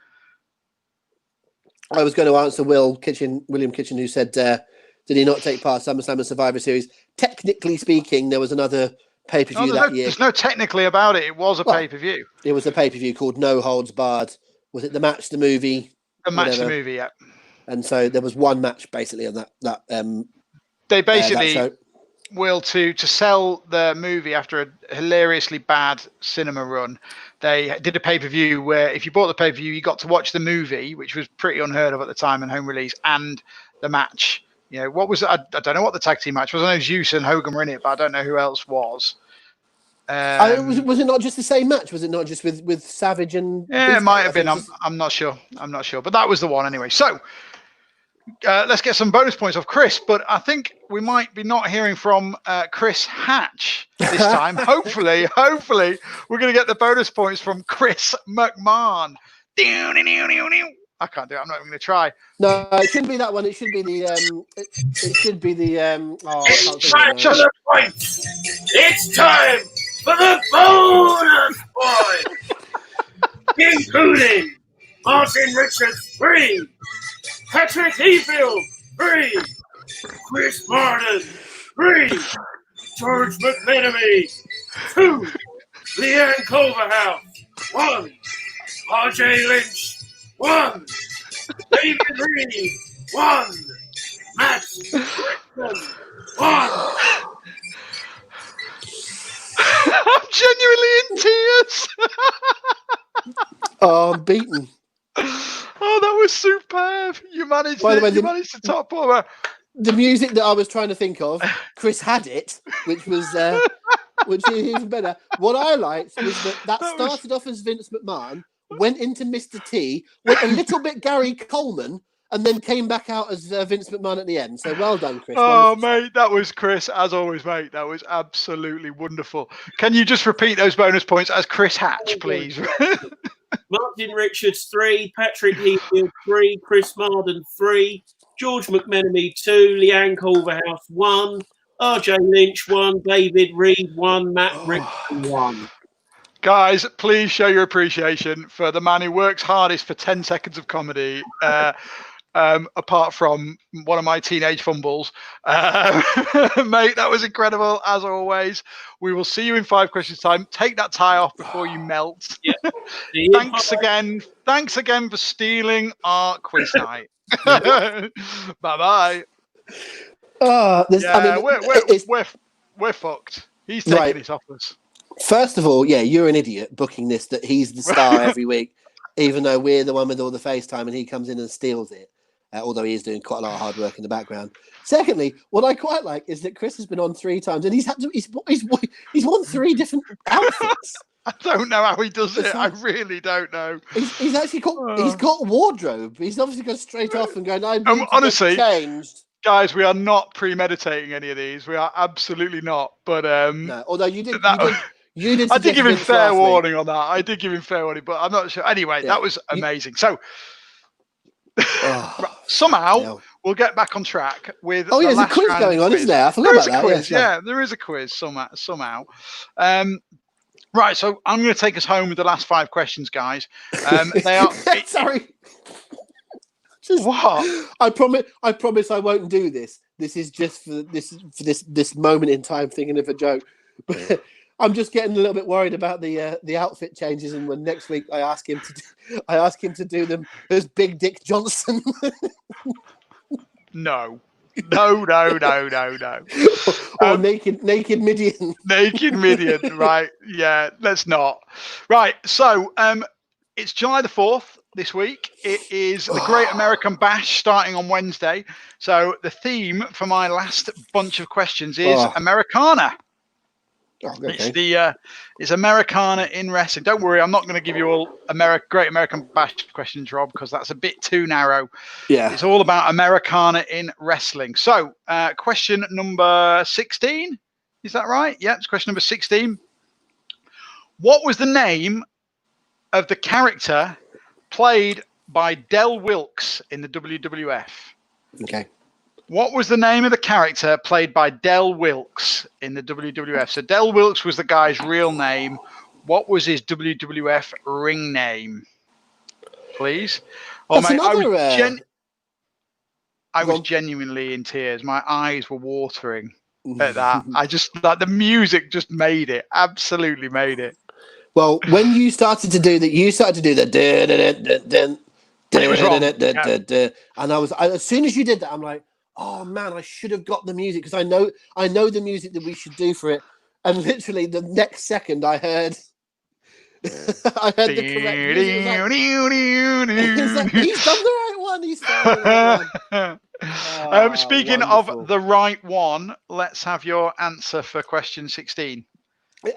Speaker 2: I was going to answer William Kitchen, who said, did he not take part in SummerSlam and Survivor Series? Technically speaking, there was another pay-per-view that year.
Speaker 1: There's no technically about it. It was a pay-per-view.
Speaker 2: It was a pay-per-view called No Holds Barred. Was it the match, the movie?
Speaker 1: The match, the movie, yeah.
Speaker 2: And so there was one match basically on that.
Speaker 1: They basically to sell the movie after a hilariously bad cinema run. They did a pay-per-view where if you bought the pay-per-view, you got to watch the movie, which was pretty unheard of at the time and home release, and the match. You know, what was I don't know what the tag team match was. I know Zeus and Hogan were in it, but I don't know who else was.
Speaker 2: Was it not just the same match? Was it not just with Savage and?
Speaker 1: Yeah, it might have been. I'm not sure. But that was the one anyway. So let's get some bonus points off Chris. But I think we might be not hearing from Chris Hatch this time. Hopefully, we're going to get the bonus points from Chris McMahon. I can't do it. I'm not even going to try.
Speaker 2: No, it shouldn't be that one. It should be the. It should be the.
Speaker 3: It's time for the points. It's time for the bonus points, including Martin Richards 3, Patrick Heafield 3, Chris Martin 3, George McMenemy 2, Leanne Culverhouse 1, RJ Lynch 1, David Reed 1, Matt Rickman 1.
Speaker 1: I'm genuinely in tears.
Speaker 2: Oh, I'm beaten.
Speaker 1: Oh, that was superb. You managed to top Palmer.
Speaker 2: The music that I was trying to think of, Chris had it, which was which is even better. What I liked was that started off as Vince McMahon, went into Mr. T, went a little bit Gary Coleman, and then came back out as Vince McMahon at the end. So well done, Chris.
Speaker 1: Oh, mate, that was Chris, as always, mate. That was absolutely wonderful. Can you just repeat those bonus points as Chris Hatch, please?
Speaker 3: Martin Richards 3, Patrick Heafield 3, Chris Marden 3, George McMenemy 2, Leanne Culverhouse 1, RJ Lynch 1, David Reed 1, Matt Rickman 1.
Speaker 1: Guys, please show your appreciation for the man who works hardest for 10 seconds of comedy, apart from one of my teenage fumbles. Mate, that was incredible, as always. We will see you in 5 questions time. Take that tie off before you melt.
Speaker 3: Yeah.
Speaker 1: Thanks again for stealing our quiz night. Bye-bye. We're fucked. He's taking this off us.
Speaker 2: First of all, you're an idiot booking this, that he's the star every week, even though we're the one with all the FaceTime and he comes in and steals it, although he is doing quite a lot of hard work in the background. Secondly, what I quite like is that Chris has been on 3 times and he's won 3 different outfits.
Speaker 1: I don't know how he does it. I really don't know.
Speaker 2: He's actually got wardrobe. He's obviously gone straight off and going,
Speaker 1: honestly,
Speaker 2: changed.
Speaker 1: Guys, we are not premeditating any of these. We are absolutely not. But
Speaker 2: no, although you did. I
Speaker 1: did give him fair warning on that. I did give him fair warning, but I'm not sure. Anyway, that was amazing. So somehow we'll get back on track with.
Speaker 2: Oh, there's a quiz going on, isn't there? I forgot about that.
Speaker 1: Quiz. Yeah, there is a quiz somehow. Right, so I'm going to take us home with the last 5 questions, guys. They are.
Speaker 2: Sorry.
Speaker 1: What?
Speaker 2: I promise I won't do this. This is just for this moment in time thinking of a joke. I'm just getting a little bit worried about the outfit changes, and when next week I ask him to do them as Big Dick Johnson.
Speaker 1: No.
Speaker 2: Or naked Midian.
Speaker 1: Naked Midian, right? Yeah, let's not. Right, so it's July the 4th this week. It is the Great American Bash starting on Wednesday. So the theme for my last bunch of questions is Americana.
Speaker 2: Oh, okay.
Speaker 1: It's Americana in wrestling. Don't worry, I'm not going to give you all Great American Bash questions, Rob, because that's a bit too narrow.
Speaker 2: Yeah.
Speaker 1: It's all about Americana in wrestling. So, question number 16. Is that right? Yeah, it's question number 16. What was the name of the character played by Del Wilkes in the WWF?
Speaker 2: Okay.
Speaker 1: What was the name of the character played by Del Wilkes in the WWF? So Del Wilkes was the guy's real name. What was his WWF ring name? Please. Oh, mate, I was genuinely in tears. My eyes were watering at that. I just the music just made it. Absolutely made it.
Speaker 2: Well, when you started to do that, and as soon as you did that, I'm like, oh man, I should have got the music, because I know the music that we should do for it. And literally the next second I heard the correct music. He's done the right one. He's done the right one.
Speaker 1: Speaking
Speaker 2: wonderful.
Speaker 1: of the right one, let's have your answer for question 16.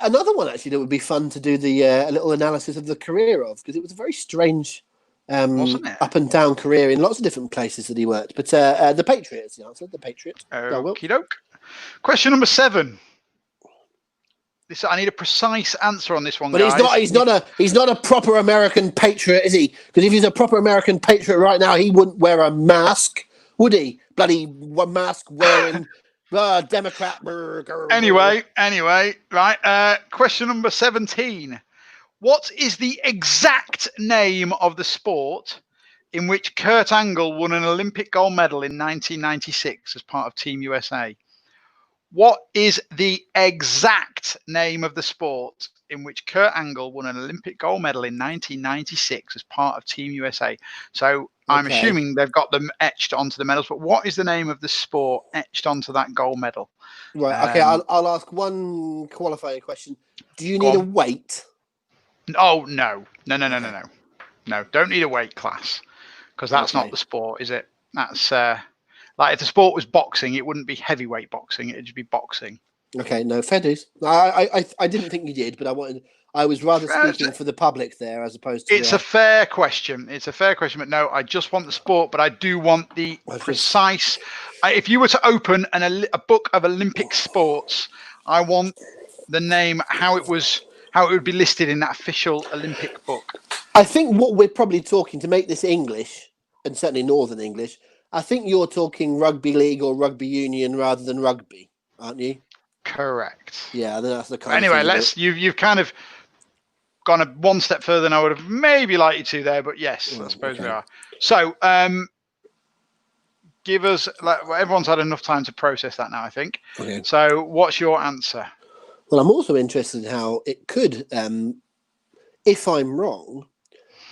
Speaker 2: Another one actually that would be fun to do a little analysis of the career of, because it was a very strange
Speaker 1: wasn't it?
Speaker 2: up and down career in lots of different places that he worked. But the Patriot is the answer. The Patriot.
Speaker 1: Okie doke. Question number 7. I need a precise answer on this one,
Speaker 2: but
Speaker 1: guys.
Speaker 2: He's not a proper American patriot, is he? Because if he's a proper American patriot right now, he wouldn't wear a mask, would he? Bloody mask wearing Democrat.
Speaker 1: Anyway, right. Question number 17. What is the exact name of the sport in which Kurt Angle won an Olympic gold medal in 1996 as part of Team USA? What is the exact name of the sport in which Kurt Angle won an Olympic gold medal in 1996 as part of Team USA? So I'm assuming they've got them etched onto the medals, but what is the name of the sport etched onto that gold medal?
Speaker 2: Right. Okay. I'll ask one qualifying question. Do you need a weight?
Speaker 1: Oh, no. No, don't need a weight class, because that's not the sport, is it? That's like if the sport was boxing, it wouldn't be heavyweight boxing. It'd just be boxing.
Speaker 2: Okay, no, fair dues. I didn't think you did, but I was rather speaking for the public there as opposed to...
Speaker 1: It's a fair question. But no, I just want the sport, but I do want the precise... if you were to open a book of Olympic sports, I want the name, how it would be listed in that official Olympic book.
Speaker 2: I think what we're probably talking, to make this English, and certainly Northern English, I think you're talking rugby league or rugby union rather than rugby, aren't you?
Speaker 1: Correct.
Speaker 2: Yeah, that's the kind
Speaker 1: anyway,
Speaker 2: of thing.
Speaker 1: You've kind of gone one step further than I would have maybe liked you to there, but yes, I suppose we are. So, give us, everyone's had enough time to process that now, I think.
Speaker 2: Okay.
Speaker 1: So, what's your answer?
Speaker 2: Well, I'm also interested in how it could, if I'm wrong,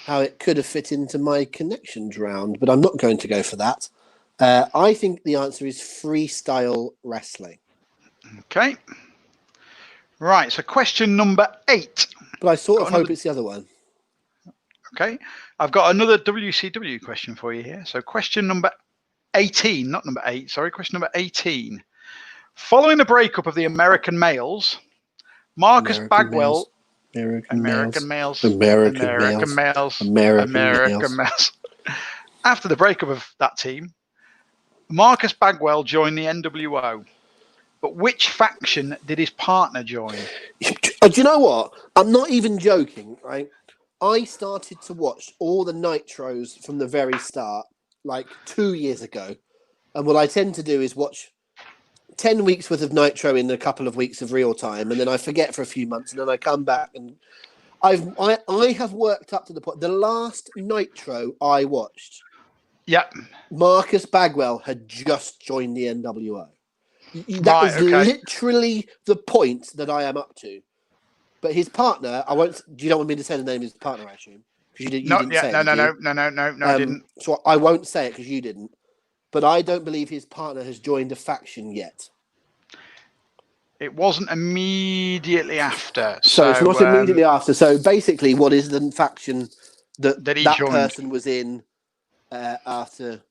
Speaker 2: how it could have fit into my connections round, but I'm not going to go for that. I think the answer is freestyle wrestling.
Speaker 1: Okay. Right, so question number 8.
Speaker 2: But I sort of hope it's the other one.
Speaker 1: Okay. I've got another WCW question for you here. So question number 18, not number 8, sorry, question number 18. Following the breakup of the American Males, Marcus Bagwell... American males. After the breakup of that team, Marcus Bagwell joined the NWO. But which faction did his partner join?
Speaker 2: Do you know what? I'm not even joking, right? I started to watch all the Nitros from the very start, like 2 years ago. And what I tend to do is watch 10 weeks worth of Nitro in a couple of weeks of real time, and then I forget for a few months, and then I come back, and I have worked up to the point. The last Nitro I watched, Marcus Bagwell had just joined the NWO. That is literally the point that I am up to. But his partner, I won't. You don't want me to say the name of his partner, I assume, because you didn't say it.
Speaker 1: No, I didn't.
Speaker 2: So I won't say it because you didn't. But I don't believe his partner has joined a faction yet.
Speaker 1: It wasn't immediately after.
Speaker 2: So it's not immediately after. So basically, what is the faction that person was in after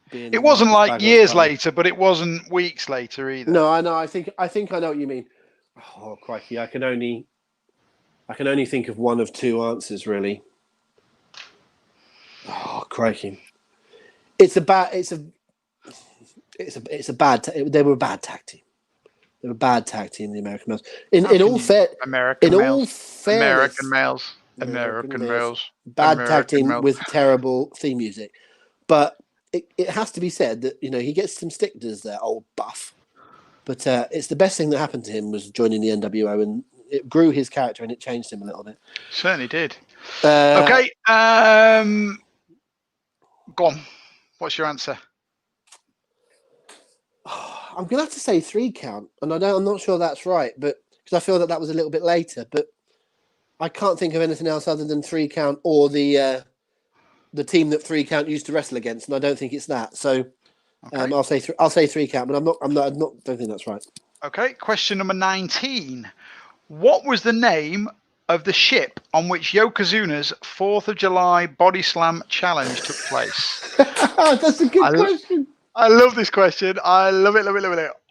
Speaker 2: being?
Speaker 1: It wasn't like years later, but it wasn't weeks later either.
Speaker 2: No, I know. I think I know what you mean. Oh crikey! I can only think of one of two answers really. Oh crikey! They were a bad tag team. They were a bad tag team, the American males. American males. Bad tag team with terrible theme music. But it has to be said that, he gets some stick, does there, old buff. But it's the best thing that happened to him was joining the NWO, and it grew his character and it changed him a little bit.
Speaker 1: Certainly did. Okay. Go on. What's your answer?
Speaker 2: I'm going to have to say 3 count, and I'm not sure that's right, but because I feel that was a little bit later, but I can't think of anything else other than 3 count or the team that 3 count used to wrestle against, and I don't think it's that. So okay. I'll say 3 count, but don't think that's right.
Speaker 1: Okay, question number 19. What was the name of the ship on which Yokozuna's 4th of July Bodyslam challenge took place?
Speaker 2: That's a good question.
Speaker 1: I love this question. I love it.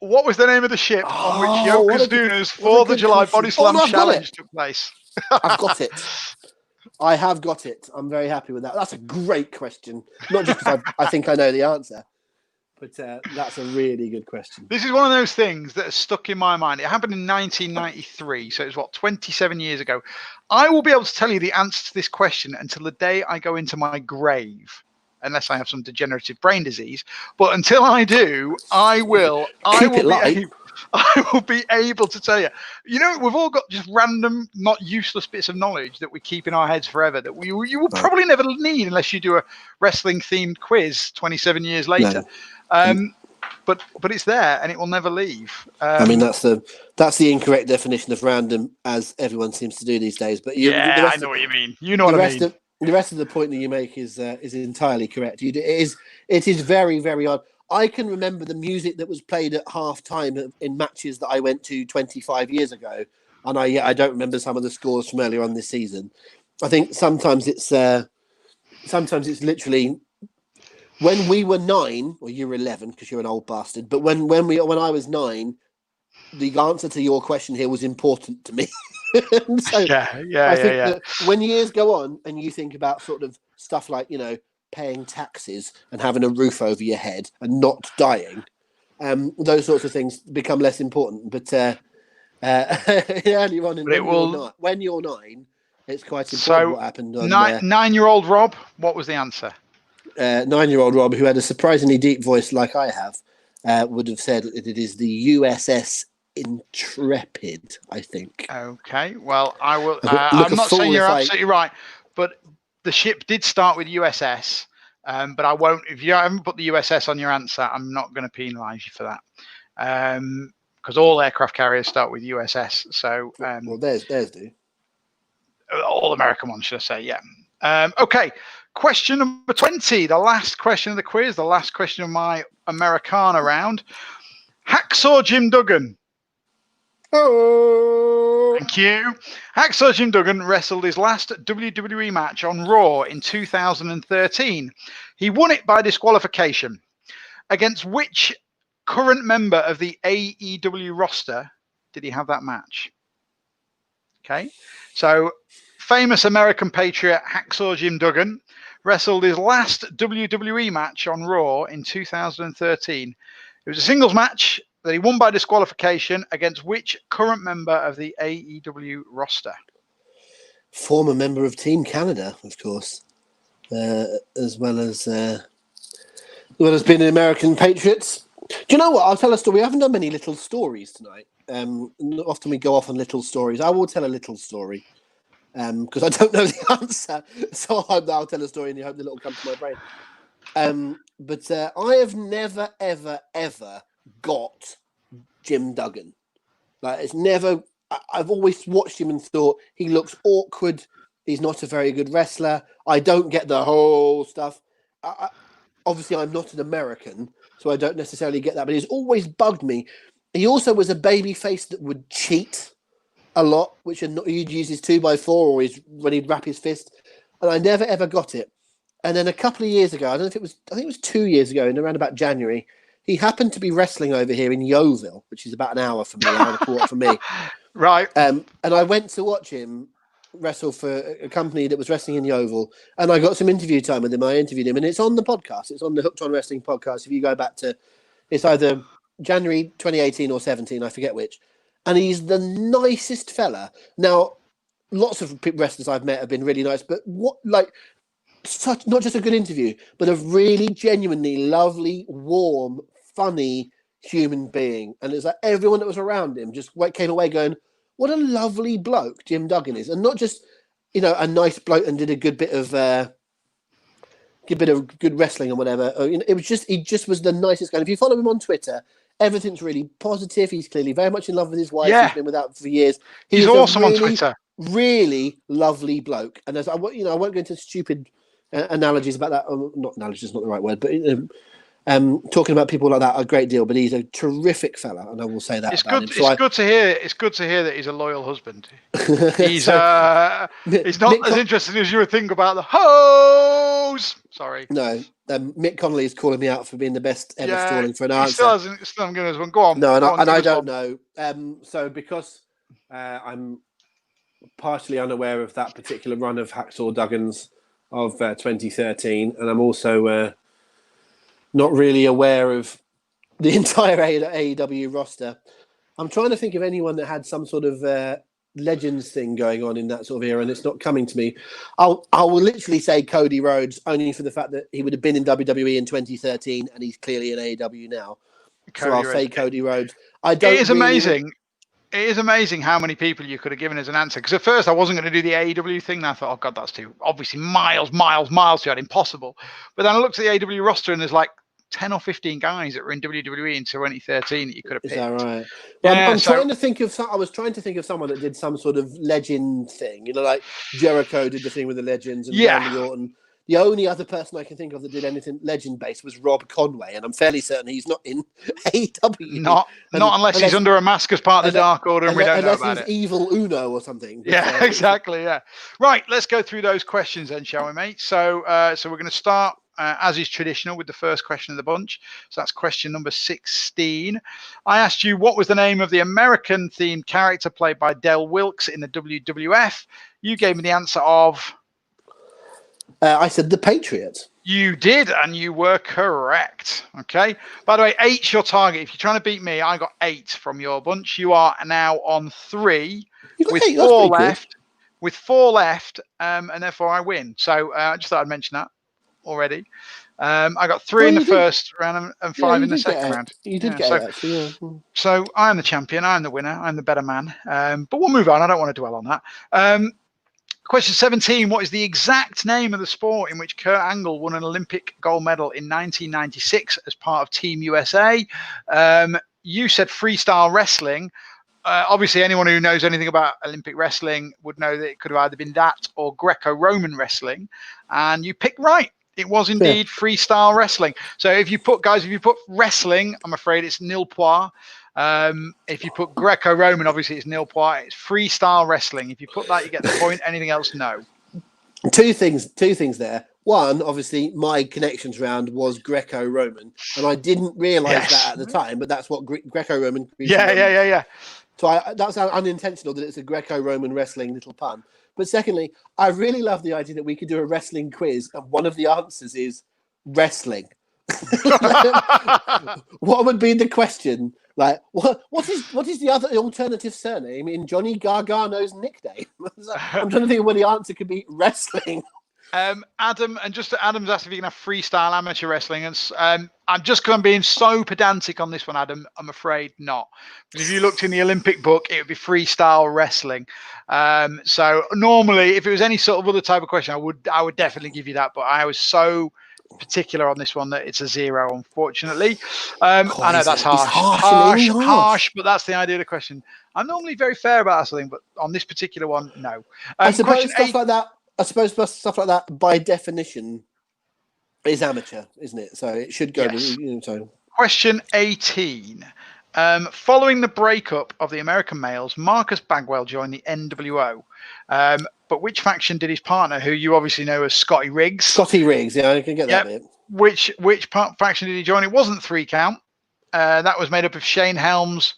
Speaker 1: What was the name of the ship on which Yokozuna's 4th of July Bodyslam challenge took place?
Speaker 2: I've got it. I have got it. I'm very happy with that. That's a great question. Not just because I think I know the answer, but that's a really good question.
Speaker 1: This is one of those things that has stuck in my mind. It happened in 1993, so it was 27 years ago. I will be able to tell you the answer to this question until the day I go into my grave, unless I have some degenerative brain disease. But until I do, I will be able to tell you. We've all got just random, not useless bits of knowledge that we keep in our heads forever that you will probably never need unless you do a wrestling-themed quiz 27 years later. No. But it's there and it will never leave.
Speaker 2: That's the incorrect definition of random, as everyone seems to do these days. But
Speaker 1: I know what you mean. You know what I mean.
Speaker 2: The rest of the point that you make is entirely correct. It is very, very odd. I can remember the music that was played at half time in matches that I went to 25 years ago, and I don't remember some of the scores from earlier on this season. I think sometimes it's literally when we were 9, or you were 11 because you're an old bastard. But when I was 9, the answer to your question here was important to me. I think that when years go on and you think about sort of stuff like, paying taxes and having a roof over your head and not dying, those sorts of things become less important. But earlier on, when you're 9, it's quite important what happened.
Speaker 1: 9-year-old Rob, what was the answer?
Speaker 2: 9-year-old Rob, who had a surprisingly deep voice like I have, would have said that it is the USS Intrepid, I think.
Speaker 1: Okay, well, I will. I'm not saying you're absolutely right, but the ship did start with USS. But I won't. If you haven't put the USS on your answer, I'm not going to penalise you for that, because all aircraft carriers start with USS. So,
Speaker 2: theirs do.
Speaker 1: All American ones, should I say? Yeah. Okay. Question number 20, the last question of the quiz, the last question of my Americana round. Hacksaw Jim Duggan.
Speaker 2: Oh,
Speaker 1: thank you. Hacksaw Jim Duggan wrestled his last WWE match on Raw in 2013. He won it by disqualification. Against which current member of the AEW roster did he have that match? Okay, so famous American patriot Hacksaw Jim Duggan wrestled his last WWE match on Raw in 2013. It was a singles match that he won by disqualification against which current member of the AEW roster?
Speaker 2: Former member of Team Canada, of course, as well as being an American Patriots. Do you know what? I'll tell a story. We haven't done many little stories tonight. Often we go off on little stories. I will tell a little story because I don't know the answer. So I'll tell a story and you hope that it'll come to my brain. But I have never, ever, ever got Jim Duggan. Like, it's never I've always watched him and thought he looks awkward. He's not a very good wrestler. I don't get the whole stuff. Obviously, I'm not an American, so I don't necessarily get that. But he's always bugged me. He also was a baby face that would cheat a lot, which he'd use his 2x4 or when he'd wrap his fist. And I never, ever got it. And then a couple of years ago, I think it was 2 years ago, in around about January, he happened to be wrestling over here in Yeovil, which is about an hour from me, an hour and a quarter from me.
Speaker 1: Right.
Speaker 2: And I went to watch him wrestle for a company that was wrestling in Yeovil, and I got some interview time with him. I interviewed him, and it's on the podcast. It's on the Hooked on Wrestling podcast. If you go back to, it's either January 2018 or 17, I forget which. And he's the nicest fella. Now, lots of wrestlers I've met have been really nice, but such, not just a good interview, but a really genuinely lovely, warm, funny human being. And it's like everyone that was around him just came away going, what a lovely bloke Jim Duggan is. And not just, a nice bloke and did a good bit of good wrestling or whatever. It was just, he just was the nicest guy. And if you follow him on Twitter, everything's really positive. He's clearly very much in love with his wife.
Speaker 1: Yeah.
Speaker 2: He's been without for years.
Speaker 1: He's awesome on Twitter.
Speaker 2: Really lovely bloke. And as I won't go into stupid analogies about that. Not analogies, not the right word, but talking about people like that a great deal. But he's a terrific fella, and I will say that.
Speaker 1: It's good. It's good to hear. It's good to hear that he's a loyal husband. He's not as interested as you would think about the hoes. Sorry.
Speaker 2: No, Mick Connolly is calling me out for being the best ever stalling for an answer.
Speaker 1: Still hasn't. Still haven't given us one. Go on.
Speaker 2: No, and I don't know. So because I'm partially unaware of that particular run of Hacksaw Duggans of 2013, and I'm also not really aware of the entire AEW roster. I'm trying to think of anyone that had some sort of Legends thing going on in that sort of era, and it's not coming to me. I will literally say Cody Rhodes, only for the fact that he would have been in WWE in 2013, and he's clearly in AEW now. Say Cody Rhodes. It is
Speaker 1: amazing. It is amazing how many people you could have given as an answer. Because at first I wasn't going to do the AEW thing. And I thought, oh God, that's too obviously miles too hard, impossible. But then I looked at the AEW roster and there's like 10 or 15 guys that were in WWE in 2013 that you could have picked.
Speaker 2: Is that right? Well, I'm trying to think of. I was trying to think of someone that did some sort of legend thing. Like Jericho did the thing with the Legends and Randy Orton. The only other person I can think of that did anything legend-based was Rob Conway, and I'm fairly certain he's not in AEW.
Speaker 1: Not unless he's under a mask as part of the Dark Order, and we don't know about it.
Speaker 2: Evil Uno or something.
Speaker 1: Yeah, exactly. Yeah. Right. Let's go through those questions then, shall we, mate? So we're going to start, as is traditional, with the first question of the bunch. So that's question number 16. I asked you what was the name of the American-themed character played by Del Wilkes in the WWF. You gave me the answer of.
Speaker 2: I said the Patriot.
Speaker 1: You did, and you were correct. Okay. By the way, 8's your target. If you're trying to beat me, I got 8 from your bunch. You are now on 3 with 8, 4 left. Good. With 4 left, and therefore I win. So I just thought I'd mention that already. I got 3 in the first round and 5 in the second round.
Speaker 2: You did get it, actually. Yeah.
Speaker 1: So I am the champion. I am the winner. I'm the better man. But we'll move on. I don't want to dwell on that. Question 17, what is the exact name of the sport in which Kurt Angle won an Olympic gold medal in 1996 as part of Team USA? You said freestyle wrestling. Obviously, anyone who knows anything about Olympic wrestling would know that it could have either been that or Greco-Roman wrestling. And you picked right. It was indeed freestyle wrestling. So if you put wrestling, I'm afraid it's nil point. If you put Greco-Roman, obviously it's nil point. It's freestyle wrestling. If you put that, you get the point. Anything else, no.
Speaker 2: Two things there. One, obviously, my connections round was Greco-Roman, and I didn't realise that at the time, but that's what Greco-Roman.
Speaker 1: Yeah.
Speaker 2: So that's unintentional that it's a Greco-Roman wrestling little pun. But secondly, I really love the idea that we could do a wrestling quiz, and one of the answers is wrestling. What would be the question? Like, what is the other alternative surname in Johnny Gargano's nickname? I'm trying to think of what the answer could be. Wrestling.
Speaker 1: Adam, and just Adam's asked if you can have freestyle amateur wrestling, and I'm just because I'm being so pedantic on this one, Adam. I'm afraid not. But if you looked in the Olympic book, it would be freestyle wrestling. So normally, if it was any sort of other type of question, I would definitely give you that. But I was so particular on this one that it's a 0, unfortunately. I know that's harsh. Harsh, but that's the idea of the question. I'm normally very fair about something, but on this particular one, no.
Speaker 2: I suppose stuff like that. I suppose stuff like that, by definition, is amateur, isn't it? So it should go.
Speaker 1: Yes.
Speaker 2: So.
Speaker 1: Question 18. Following the breakup of the American males, Marcus Bagwell joined the NWO. But which faction did his partner, who you obviously know as Scotty Riggs?
Speaker 2: Scotty Riggs, yeah, I can get that bit.
Speaker 1: Which faction did he join? It wasn't 3 Count. That was made up of Shane Helms,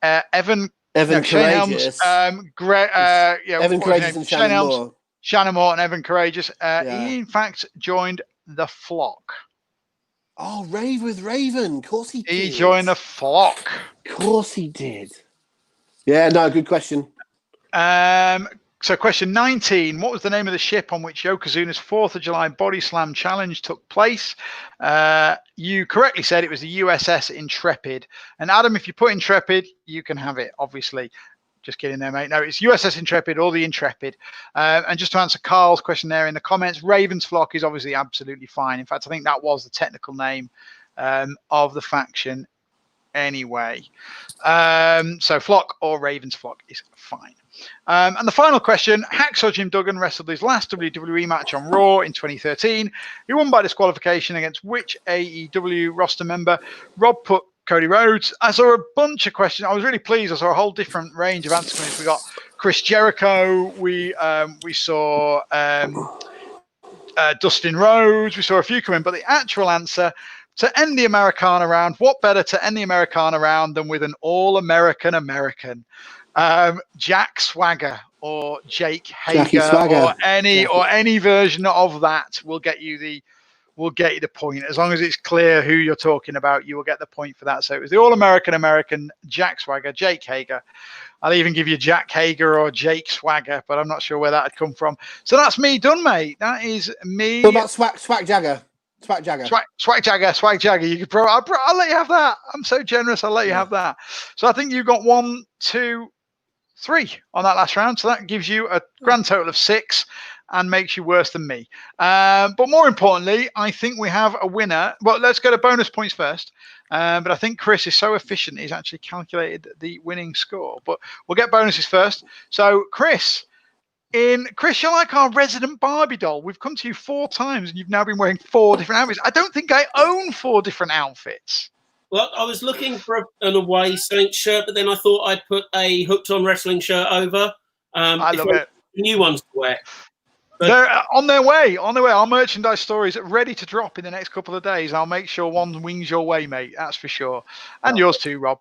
Speaker 1: Evan
Speaker 2: Courageous,
Speaker 1: Helms,
Speaker 2: Evan Courageous and Shannon Moore.
Speaker 1: Shannon Moore and Evan Courageous. He, in fact, joined the Flock.
Speaker 2: Oh, Rave with Raven. Of course he did.
Speaker 1: He joined the Flock.
Speaker 2: Of course he did. Yeah, no, good question.
Speaker 1: So question 19, what was the name of the ship on which Yokozuna's 4th of July Bodyslam challenge took place? You correctly said it was the USS Intrepid. And Adam, if you put Intrepid, you can have it, obviously. Just kidding there, mate. No, it's USS Intrepid or the Intrepid. And just to answer Carl's question there in the comments, Raven's Flock is obviously absolutely fine. In fact, I think that was the technical name of the faction anyway. So Flock or Raven's Flock is fine. And the final question, Hacksaw Jim Duggan wrestled his last WWE match on Raw in 2013. He won by disqualification against which AEW roster member? Rob put Cody Rhodes. I saw a bunch of questions. I was really pleased. I saw a whole different range of answers. We got Chris Jericho. We saw Dustin Rhodes. We saw a few come in. But the actual answer, to end the Americana round, what better to end the Americana round than with an all-American American? Jack Swagger or Jake Hager or any version of that will get you the point. As long as it's clear who you're talking about, you will get the point for that. So it was the all-American American, Jack Swagger, Jake Hager. I'll even give you Jack Hager or Jake Swagger, but I'm not sure where that had come from. So that's me done, mate. That is me.
Speaker 2: What about Swag Jagger? Swag Jagger.
Speaker 1: Swag Jagger. You could I'll let you have that. I'm so generous. I'll let you have that. So I think you got 1, 2, 3 on that last round. So that gives you a grand total of 6 and makes you worse than me. But more importantly, I think we have a winner. Well, let's go to bonus points first. But I think Chris is so efficient, he's actually calculated the winning score. But we'll get bonuses first. So, Chris, you're like our resident Barbie doll. We've come to you 4 times and you've now been wearing 4 different outfits. I don't think I own 4 different outfits.
Speaker 3: Well, I was looking for an away Saints shirt, but then I thought I'd put a Hooked on Wrestling shirt over.
Speaker 1: I love it.
Speaker 3: New ones to wear. But
Speaker 1: they're on their way. Our merchandise store is ready to drop in the next couple of days. I'll make sure one wings your way, mate. That's for sure. And yours too, Rob.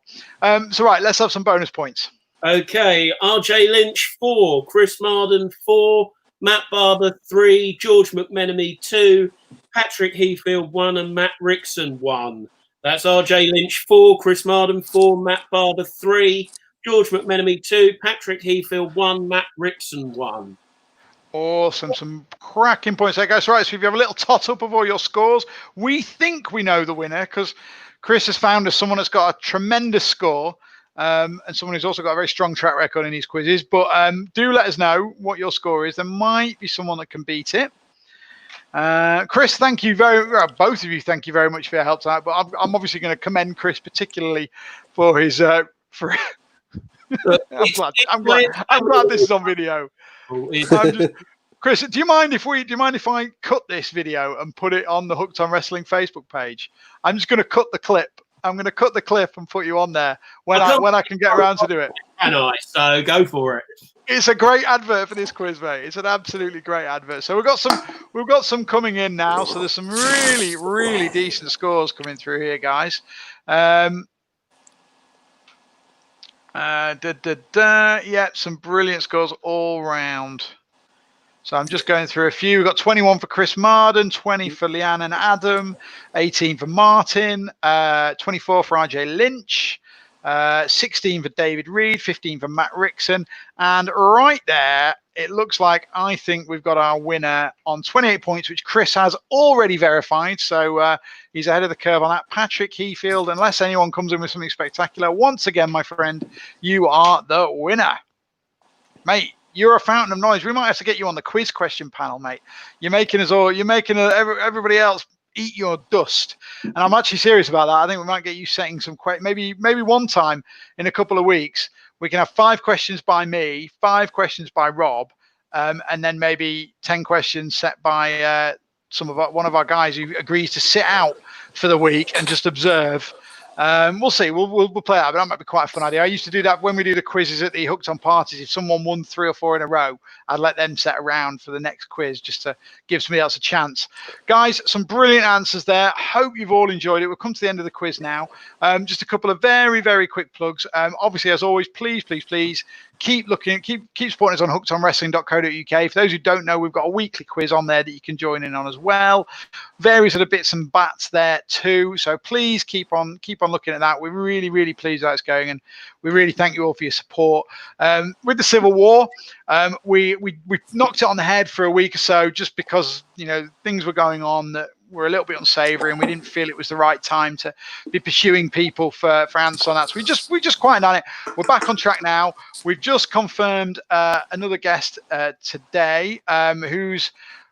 Speaker 1: So, right, let's have some bonus points.
Speaker 3: Okay, RJ Lynch 4, Chris Marden 4, Matt Barber 3, George McMenemy 2, Patrick Heafield 1, and Matt Rickson 1. That's RJ Lynch 4, Chris Marden 4, Matt Barber 3, George McMenemy 2, Patrick Heafield 1, Matt Rickson 1.
Speaker 1: Awesome. Some cracking points there, guys. Right, so if you have a little tot up of all your scores, we think we know the winner because Chris has found us someone that's got a tremendous score and someone who's also got a very strong track record in these quizzes. But do let us know what your score is. There might be someone that can beat it. Chris, thank you both of you. Thank you very much for your help tonight. But I'm obviously going to commend Chris particularly for his I'm glad this is on video. Chris, do you mind if I cut this video and put it on the Hooked on Wrestling Facebook page? I'm just going to cut the clip. I'm going to cut the clip and put you on there when I can get around to do it.
Speaker 3: So go for it.
Speaker 1: It's a great advert for this quiz, mate. It's an absolutely great advert. So we've got some coming in now. So there's some really, really decent scores coming through here, guys. Yeah, some brilliant scores all round. So I'm just going through a few. We've got 21 for Chris Marden, 20 for Leanne and Adam, 18 for Martin, 24 for RJ Lynch, 16 for David Reed, 15 for Matt Rickson. And right there, it looks like I think we've got our winner on 28 points, which Chris has already verified. So he's ahead of the curve on that. Patrick Heafield, unless anyone comes in with something spectacular, once again, my friend, you are the winner. Mate, you're a fountain of knowledge. We might have to get you on the quiz question panel, mate. You're making everybody else eat your dust. And I'm actually serious about that. I think we might get you setting some maybe one time in a couple of weeks we can have 5 questions by me, 5 questions by Rob, and then maybe 10 questions set by one of our guys who agrees to sit out for the week and just observe. We'll see. We'll play that, but that might be quite a fun idea. I used to do that when we do the quizzes at the Hooked On parties. If someone won 3 or 4 in a row, I'd let them set around for the next quiz just to give somebody else a chance. Guys, some brilliant answers there. Hope you've all enjoyed it. We'll come to the end of the quiz now. Just a couple of very, very quick plugs. Obviously, as always, please keep supporting us on hookedonwrestling.co.uk. For those who don't know, we've got a weekly quiz on there that you can join in on as well. Various other bits and bats there too. So please keep on looking at that. We're really, really pleased how it's going, and we really thank you all for your support. With the Civil War, we knocked it on the head for a week or so, just because things were going on that were a little bit unsavory, and we didn't feel it was the right time to be pursuing people for answers on that. So we just quieted on it. We're back on track now. We've just confirmed another guest today, who's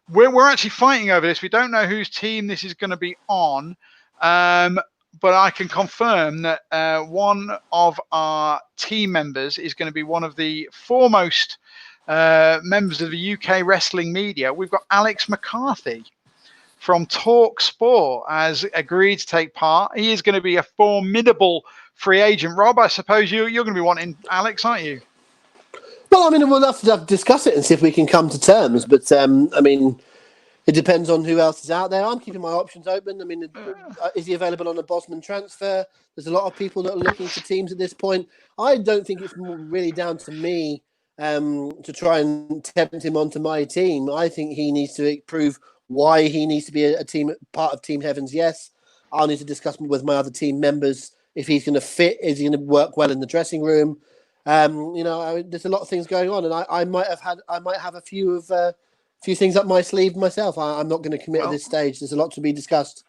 Speaker 1: we're actually fighting over this. We don't know whose team this is going to be on, but I can confirm that one of our team members is going to be one of the foremost members of the UK wrestling media. We've got Alex McCarthy from Talk Sport has agreed to take part. He is going to be a formidable free agent. Rob, I suppose you're going to be wanting Alex, aren't you?
Speaker 2: Well, I mean, we'll have to discuss it and see if we can come to terms. But, I mean, it depends on who else is out there. I'm keeping my options open. I mean, is he available on a Bosman transfer? There's a lot of people that are looking for teams at this point. I don't think it's really down to me to try and tempt him onto my team. I think he needs to prove why he needs to be part of Team Heavens. Yes, I'll need to discuss with my other team members if he's going to fit. Is he going to work well in the dressing room? There's a lot of things going on, and I might have a few things up my sleeve myself. I'm not going to commit at this stage. There's a lot to be discussed.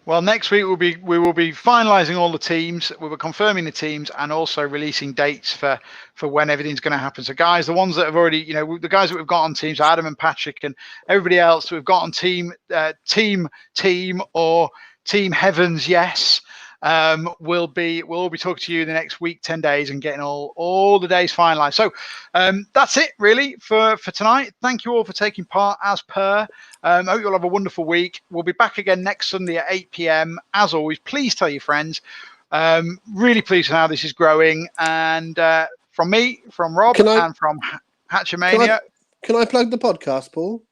Speaker 2: Well,
Speaker 1: next week we will be finalising all the teams. We were confirming the teams and also releasing dates for when everything's going to happen. So, guys, the ones that have already, the guys that we've got on teams, Adam and Patrick and everybody else that we've got on team or Team Heavens, yes. We'll all be talking to you in the next week, 10 days, and getting all the days finalized. So that's it really for tonight. Thank you all for taking part as per. I hope you'll have a wonderful week. We'll be back again next Sunday at 8 p.m. As always, please tell your friends. Really pleased with how this is growing. And from me, from Rob, and from Hatchamania.
Speaker 2: Can I plug the podcast, Paul?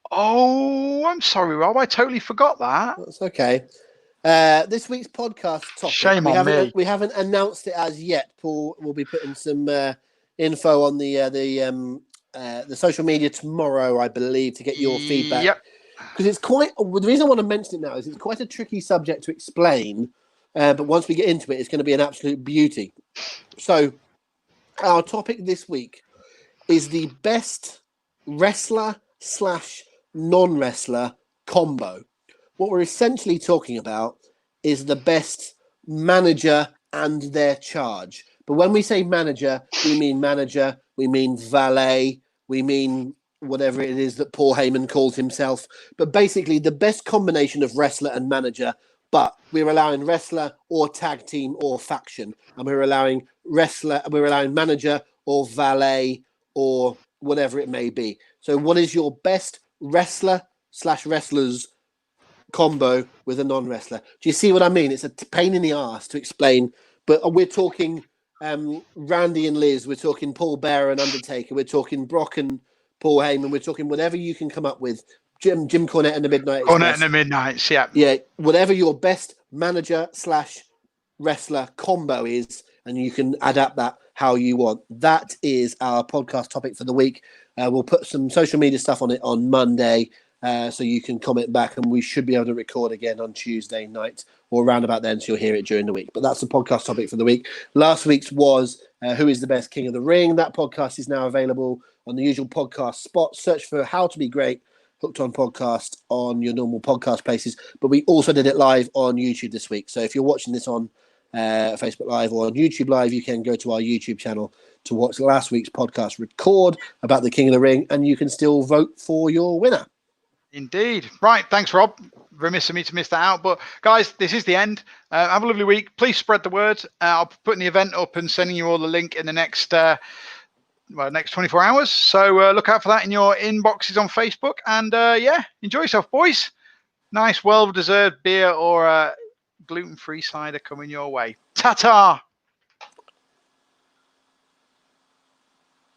Speaker 1: Oh, I'm sorry, Rob. I totally forgot that.
Speaker 2: That's okay. This week's podcast topic.
Speaker 1: Shame on me.
Speaker 2: We haven't announced it as yet. Paul will be putting some info on the social media tomorrow, I believe, to get your feedback.
Speaker 1: Yep.
Speaker 2: Because it's the reason I want to mention it now is it's quite a tricky subject to explain. But once we get into it, it's going to be an absolute beauty. So, our topic this week is the best wrestler/non-wrestler combo. What we're essentially talking about is the best manager and their charge. But when we say manager, we mean valet, we mean whatever it is that Paul Heyman calls himself. But basically the best combination of wrestler and manager, but we're allowing wrestler or tag team or faction. And we're allowing manager or valet or whatever it may be. So what is your best wrestler/wrestlers combo with a non-wrestler? Do you see what I mean? It's a pain in the ass to explain, but we're talking Randy and Liz, we're talking Paul Bearer and Undertaker, we're talking Brock and Paul Heyman, we're talking whatever you can come up with. Jim Cornette and the Midnight Express.
Speaker 1: Cornette and the Midnights, yeah.
Speaker 2: Yeah, whatever your best manager/wrestler combo is, and you can adapt that how you want. That is our podcast topic for the week. We'll put some social media stuff on it on Monday. So you can comment back, and we should be able to record again on Tuesday night or around about then, so you'll hear it during the week. But that's the podcast topic for the week. Last week's was who is the best King of the Ring. That podcast is now available on the usual podcast spot. Search for How to Be Great, Hooked On Podcast on your normal podcast places. But we also did it live on YouTube this week. So if you're watching this on Facebook Live or on YouTube Live, you can go to our YouTube channel to watch last week's podcast record about the King of the Ring, and you can still vote for your winner.
Speaker 1: Indeed. Right. Thanks, Rob. remiss of me to miss that out. But guys, this is the end. Have a lovely week. Please spread the word. I'll be putting the event up and sending you all the link in the next next 24 hours. So look out for that in your inboxes on Facebook. And yeah, enjoy yourself, boys. Nice, well-deserved beer or gluten-free cider coming your way. Ta-ta!